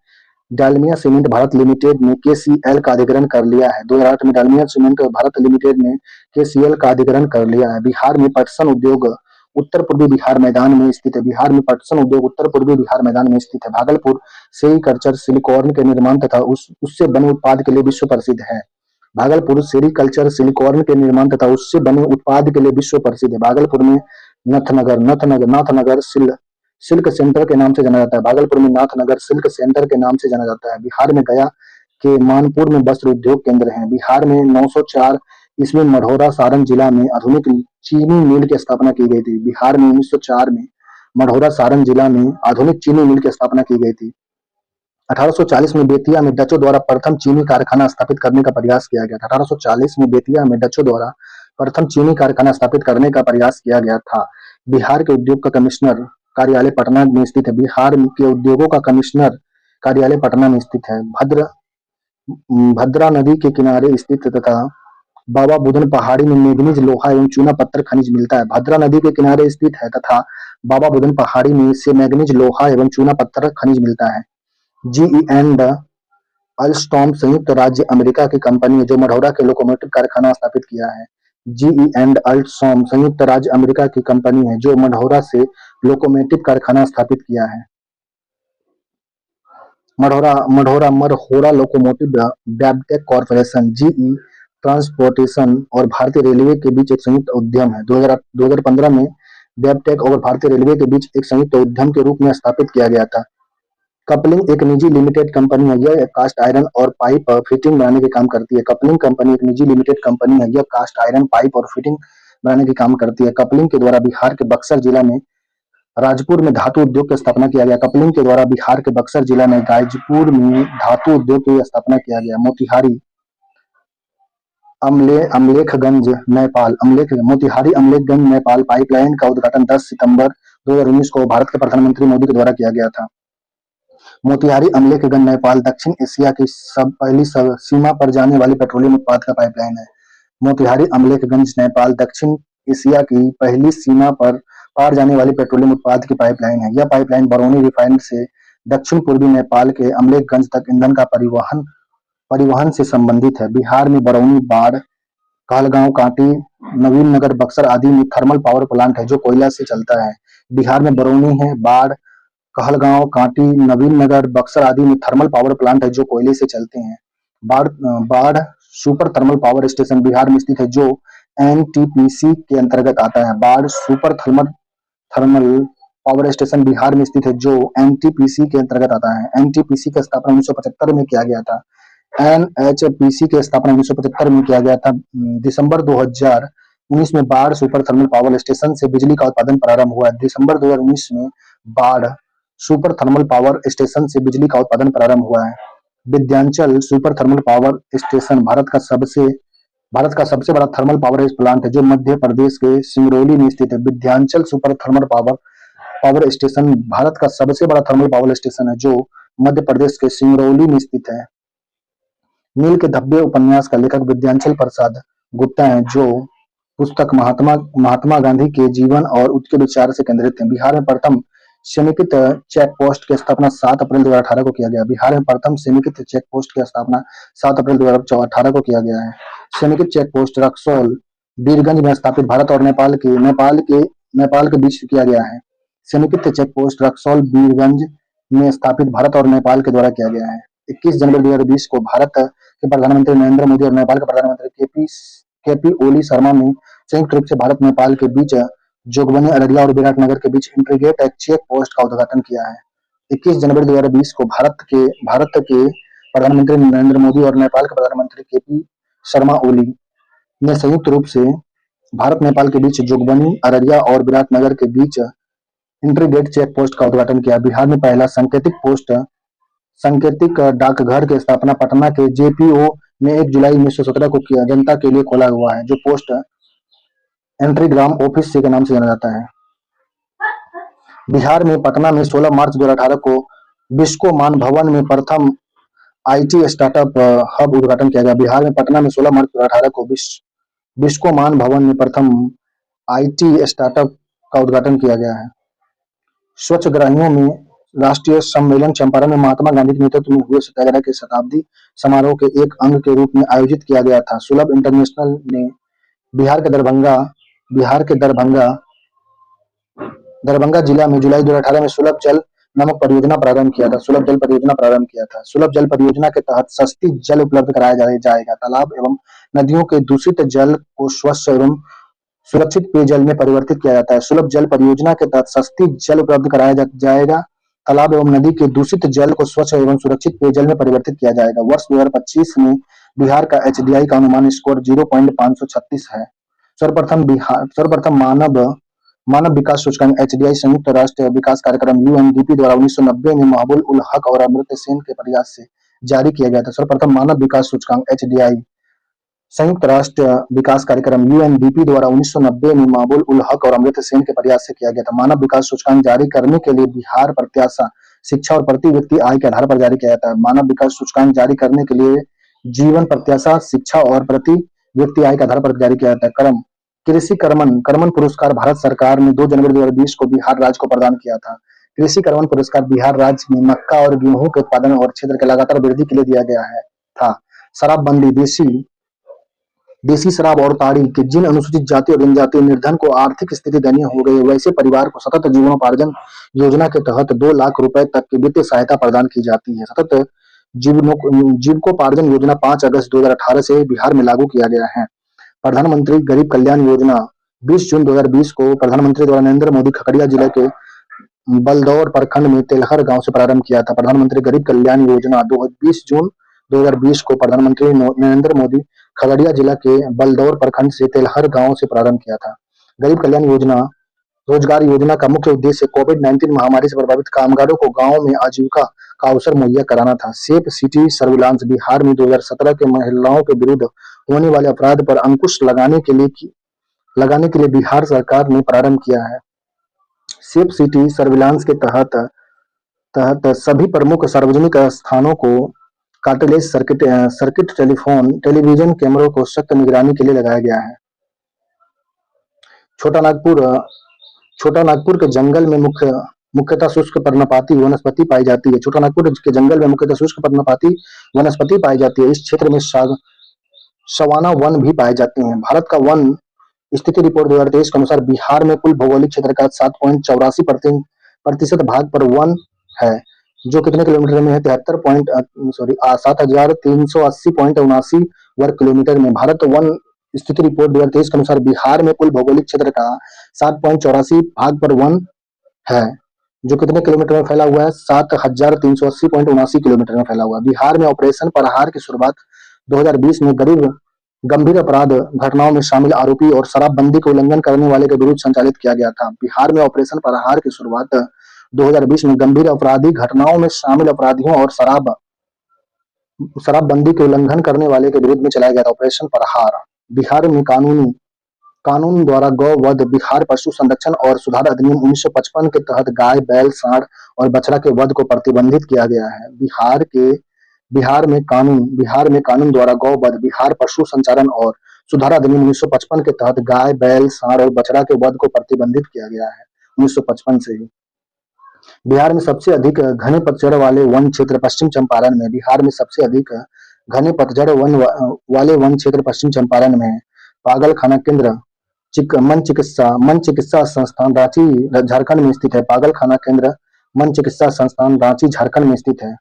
डालमिया सीमेंट भारत लिमिटेड ने KCL का अधिग्रहण कर लिया है। 2008 में डालमिया सीमेंट भारत लिमिटेड ने KCL का अधिग्रहण कर लिया है। बिहार में पटसन उद्योग उत्तर पूर्वी बिहार मैदान में स्थित है। बिहार में पटसन उद्योग उत्तर पूर्वी बिहार मैदान में स्थित है। भागलपुर सेरीकल्चर सिलिकॉन के निर्माण तथा उससे बने उत्पाद के लिए विश्व प्रसिद्ध है। भागलपुर सेरीकल्चर सिलिकॉन के निर्माण तथा उससे बने उत्पाद के लिए विश्व प्रसिद्ध है। भागलपुर में नाथनगर सिल्क सेंटर के नाम से जाना जाता है। भागलपुर में नाथनगर सिल्क सेंटर के नाम से जाना जाता है। बिहार में गया के मानपुर में वस्त्र उद्योग केंद्र है। बिहार में 904 ईस्वी में मढ़ौरा सारण जिला में आधुनिक चीनी मिल की स्थापना की गई थी। बिहार में 1904 में मढ़ौरा सारण जिला में आधुनिक चीनी मिल की स्थापना की गई थी। 1840 में बेतिया में डचों द्वारा प्रथम चीनी कारखाना स्थापित करने का प्रयास किया गया था। 1840 में बेतिया में डचों द्वारा प्रथम चीनी कारखाना स्थापित करने का प्रयास किया गया था। बिहार के उद्योग का कमिश्नर कार्यालय पटना में स्थित है। बिहार के उद्योगों का कमिश्नर कार्यालय पटना में स्थित है। भद्रा नदी के किनारे स्थित तथा बाबा बुदन पहाड़ी में मैग्नीज लोहा एवं चूना पत्थर खनिज मिलता है। भद्रा नदी के किनारे स्थित है तथा बाबा बुदन पहाड़ी में से मैग्नीज लोहा एवं चूना पत्थर खनिज मिलता है। GE एंड अल्स्टॉम संयुक्त राज्य अमेरिका की कंपनी है जो मढ़ौरा के लोकोमोटिव कारखाना स्थापित किया है। GE एंड अल्स्टॉम संयुक्त राज्य अमेरिका की कंपनी है जो मढ़ौरा से लोकोमोटिव कारखाना स्थापित किया है। Marhaura locomotive Wabtec corporation, GE transportation और भारतीय रेलवे के बीच एक संयुक्त उद्यम है। 2015 में बैबटेक और भारतीय रेलवे के बीच एक संयुक्त उद्यम के रूप में स्थापित किया गया था। कपलिंग एक निजी लिमिटेड कंपनी है। यह कास्ट आयरन और पाइप फिटिंग बनाने के काम करती है। कपलिंग कंपनी एक निजी लिमिटेड कंपनी है। यह कास्ट आयरन पाइप और फिटिंग बनाने के काम करती है। कपलिंग के द्वारा बिहार के बक्सर जिला में राजपुर में धातु उद्योग की स्थापना किया गया। कपलिंग के द्वारा बिहार के बक्सर जिला में गाजीपुर में धातु उद्योग की स्थापना किया गया। मोतिहारी अमलेखगंज नेपाल पाइपलाइन का उद्घाटन 10 सितंबर 2019 को भारत के प्रधानमंत्री मोदी के द्वारा किया गया था। मोतिहारी अमलेखगंज नेपाल दक्षिण एशिया की पहली सीमा पर जाने वाली पेट्रोलियम उत्पाद का पाइपलाइन है। मोतिहारी अमलेखगंज नेपाल दक्षिण एशिया की पहली सीमा पर पार जाने वाली पेट्रोलियम उत्पाद की पाइपलाइन है। यह पाइपलाइन बरौनी रिफाइनरी से दक्षिण पूर्वी नेपाल के अमलेखगंज तक ईंधन का परिवहन से संबंधित है। बिहार में बरौनी, बाढ़, कहलगांव, कांटी, नवीननगर, बक्सर आदि में थर्मल पावर प्लांट है जो कोयला से चलता है। बिहार में बरौनी है, बाढ़, कहलगांव, कांटी, नवीननगर, बक्सर आदि में थर्मल पावर प्लांट है जो कोयले से चलते हैं। बाढ़ super thermal power station Bihar में स्थित है जो एनटीपीसी के अंतर्गत आता है। बाढ़ super thermal thermal power station Bihar में स्थित है जो एनटीपीसी के अंतर्गत आता है। एनटीपीसी की स्थापना 1975 में किया गया था। एनएचपीसी की स्थापना 1975 में किया गया था। दिसंबर 2019 में बाढ़ सुपर थर्मल पावर स्टेशन से बिजली का उत्पादन प्रारंभ हुआ। दिसंबर 2019 में बाढ़ सुपर थर्मल पावर स्टेशन से बिजली का उत्पादन प्रारंभ हुआ है। Vindhyachal super thermal power station Bharat का सबसे बड़ा थर्मल पावर प्लांट है जो मध्य प्रदेश के सिंगरौली में स्थित है। Vindhyachal super thermal power station Bharat का सबसे बड़ा थर्मल पावर स्टेशन है जो मध्य प्रदेश के सिंगरौली में स्थित है। नील के धब्बे उपन्यास का लेखक विंध्याचल प्रसाद गुप्ता है जो पुस्तक महात्मा गांधी के जीवन और उनके विचार से केंद्रित है। बिहार में प्रथम समेकित चेक पोस्ट की स्थापना 7 अप्रैल 2018 को किया गया। बिहार में प्रथम समेकित चेक पोस्ट की स्थापना 7 अप्रैल 2018 को किया गया है। समेकित चेक पोस्ट रक्सौल बीरगंज में स्थापित भारत और नेपाल के बीच किया गया है। समेकित चेक पोस्ट रक्सौल बीरगंज में स्थापित भारत और नेपाल के द्वारा किया गया है। 21 जनवरी 2020 को भारत के प्रधानमंत्री नरेंद्र मोदी और नेपाल के प्रधानमंत्री केपी ओली शर्मा ने संयुक्त रूप से भारत नेपाल के बीच जोगबनी, अररिया और विराटनगर के बीच इंटीग्रेटेड एक चेक पोस्ट का उद्घाटन किया है। 21 जनवरी 2020 को भारत के प्रधानमंत्री नरेंद्र मोदी और नेपाल के प्रधानमंत्री केपी शर्मा ओली ने संयुक्त रूप से भारत नेपाल के बीच जोगबनी, अररिया और विराटनगर के बीच इंटीग्रेटेड चेक पोस्ट का उद्घाटन किया। बिहार में पहला सांकेतिक डाकघर की स्थापना पटना के जेपीओ में 1 जुलाई 1917 को किया जनता के लिए खोला हुआ है जो पोस्ट एंट्रीग्राम ऑफिस के नाम से जाना जाता है। बिहार में पटना में 16 मार्च 2018 को बिस्को मान भवन में प्रथम आईटी स्टार्टअप हब उद्घाटन किया गया। बिहार में पटना में 16 मार्च 2018 को बिस्को मान भवन में प्रथम आईटी स्टार्टअप का उद्घाटन किया गया है। स्वच्छग्रहियों में राष्ट्रीय सम्मेलन चंपारण में महात्मा गांधी के नेतृत्व में हुए सत्याग्रह के शताब्दी समारोह के एक अंग के रूप में आयोजित किया गया था। सुलभ इंटरनेशनल ने बिहार के दरभंगा जिला में जुलाई 2018 में सुलभ जल नामक परियोजना प्रारंभ किया था। सुलभ जल परियोजना के तहत सस्ती जल उपलब्ध कराया जाएगा। तालाब एवं नदियों के दूषित जल को स्वच्छ एवं सुरक्षित पेयजल में परिवर्तित किया जाता है। सुलभ जल परियोजना के तहत सस्ती जल उपलब्ध कराया जाएगा। तालाब एवं नदी के दूषित जल को स्वच्छ एवं सुरक्षित पेयजल में परिवर्तित किया जाएगा। वर्ष 2025 में बिहार का एचडीआई का अनुमान स्कोर 0.536 है। सर्वप्रथम मानव विकास सूचकांक एचडीआई संयुक्त राष्ट्र विकास कार्यक्रम यूएनडीपी द्वारा 1990 में महबूब उल हक और अमर्त्य सेन के प्रयास से जारी किया गया था। सर्वप्रथम मानव विकास सूचकांक एचडीआई संयुक्त राष्ट्र विकास कार्यक्रम यूएनडीपी द्वारा 1990 में महबूब उल हक और अमर्त्य सेन के प्रयास से किया गया था। मानव विकास सूचकांक जारी करने के लिए बिहार प्रत्याशा शिक्षा और प्रति व्यक्ति आय के आधार पर जारी किया जाता है। मानव विकास सूचकांक जारी करने के लिए जीवन प्रत्याशा शिक्षा और प्रति व्यक्ति आय के आधार पर जारी किया जाता है। कृषि कर्मण पुरस्कार भारत सरकार ने 2 जनवरी 2020 को बिहार राज्य को प्रदान किया था। कृषि कर्मण पुरस्कार बिहार राज्य में मक्का और गेहूं के उत्पादन और क्षेत्र के लगातार वृद्धि के लिए दिया गया है था। शराबबंदी देसी शराब और ताड़ी के जिन अनुसूचित जाति और जनजातीय निर्धन को आर्थिक स्थिति दयनीय हो गई वैसे परिवार को सतत जीवनोपार्जन योजना के तहत 2 लाख रुपए तक की वित्तीय सहायता प्रदान की जाती है। सतत जीविकोपार्जन योजना 5 अगस्त 2018 से बिहार में लागू किया गया है। प्रधानमंत्री गरीब कल्याण योजना 20 जून 2020 को प्रधानमंत्री द्वारा नरेंद्र मोदी खगड़िया जिले के बलदौर प्रखंड में तेलहर गांव से प्रारंभ किया था। प्रधानमंत्री गरीब कल्याण योजना 20 जून 2020 को प्रधानमंत्री नरेंद्र मोदी खगड़िया जिला के बलदौर प्रखंड से तेलहर गांव से प्रारंभ किया था। गरीब कल्याण योजना रोजगार योजना का मुख्य उद्देश्य कोविड-19 महामारी से प्रभावित कामगारों को गांव में आजीविका का अवसर मुहैया कराना था। सेफ सिटी सर्विलांस बिहार में 2017 के महिलाओं के विरुद्ध होने वाले अपराध पर अंकुश लगाने के लिए बिहार सरकार ने प्रारंभ किया है। सेफ सिटी सर्विलांस के तहत सभी प्रमुख सार्वजनिक स्थानों को कार्टलेज सर्किट टेलीविजन कैमरों को सख्त निगरानी के लिए लगाया गया है। छोटा नागपुर के जंगल में मुख्यतः शुष्क पर्णपाती वनस्पति पाई जाती है। छोटा नागपुर के जंगल में मुख्यतः शुष्क पर्णपाती वनस्पति पाई जाती है। इस क्षेत्र में सवाना वन भी पाए जाते हैं। भारत का वन स्थिति रिपोर्ट 2023 के अनुसार बिहार में कुल भौगोलिक क्षेत्र का 7.84% प्रतिशत भाग पर वन है, जो कितने किलोमीटर में है? 73.79 वर्ग किलोमीटर में। भारत वन स्थिति रिपोर्ट 2023 के अनुसार बिहार में कुल भौगोलिक क्षेत्र का 7.84 भाग पर वन है, जो कितने किलोमीटर में फैला हुआ है? 7380.79 किलोमीटर में फैला हुआ है। बिहार में ऑपरेशन प्रहार की शुरुआत 2020 में गंभीर अपराध घटनाओं में शामिल आरोपी और शराबबंदी का उल्लंघन करने वाले के विरुद्ध संचालित किया गया था। बिहार में ऑपरेशन प्रहार की शुरुआत 2020 में गंभीर आपराधिक घटनाओं में शामिल अपराधियों और शराबबंदी के उल्लंघन करने वाले के विरुद्ध में चलाया गया था ऑपरेशन प्रहार। बिहार में कानून द्वारा गौ वध बिहार पशु संरक्षण और सुधार अधिनियम 1955 के तहत गाय, बैल, सांड और बछड़ा के वध को प्रतिबंधित किया गया है। बिहार में कानून द्वारा गौ वध बिहार पशु संचारण और सुधार अधिनियम 1955 के तहत गाय, बैल, सांड और बछड़ा के वध को प्रतिबंधित किया गया है 1955 से ही। बिहार में सबसे अधिक घने पतझड़ वाले वन क्षेत्र पश्चिम चंपारण में। बिहार में सबसे अधिक घने पतझड़ वाले वन क्षेत्र पश्चिम चंपारण में है। पागलखाना केंद्र मन चिकित्सा संस्थान रांची झारखंड में स्थित है। पागलखाना केंद्र मन चिकित्सा संस्थान रांची झारखंड में स्थित है।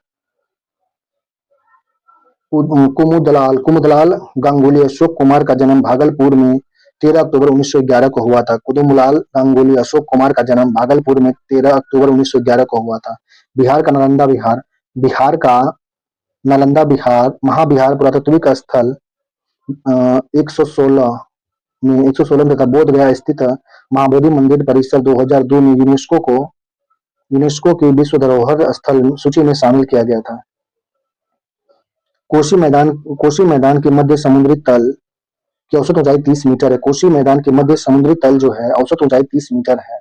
कुमुदलाल गांगुली अशोक कुमार का जन्म भागलपुर में 13 अक्टूबर 1911 को हुआ था। कुमुदलाल गांगुली अशोक कुमार का जन्म भागलपुर में 13 अक्टूबर 1911 को हुआ था। बिहार का नालंदा विहार महाविहार पुरातात्विक स्थल 116 तथा बोध गया स्थित महाबोधि मंदिर परिसर 2002 में यूनेस्को की विश्व धरोहर स्थल सूची में शामिल किया गया था। कोशी मैदान के मध्य समुद्री तल की औसत ऊंचाई 30 मीटर है। कोशी मैदान के मध्य समुद्री तल जो है औसत ऊंचाई 30 मीटर है।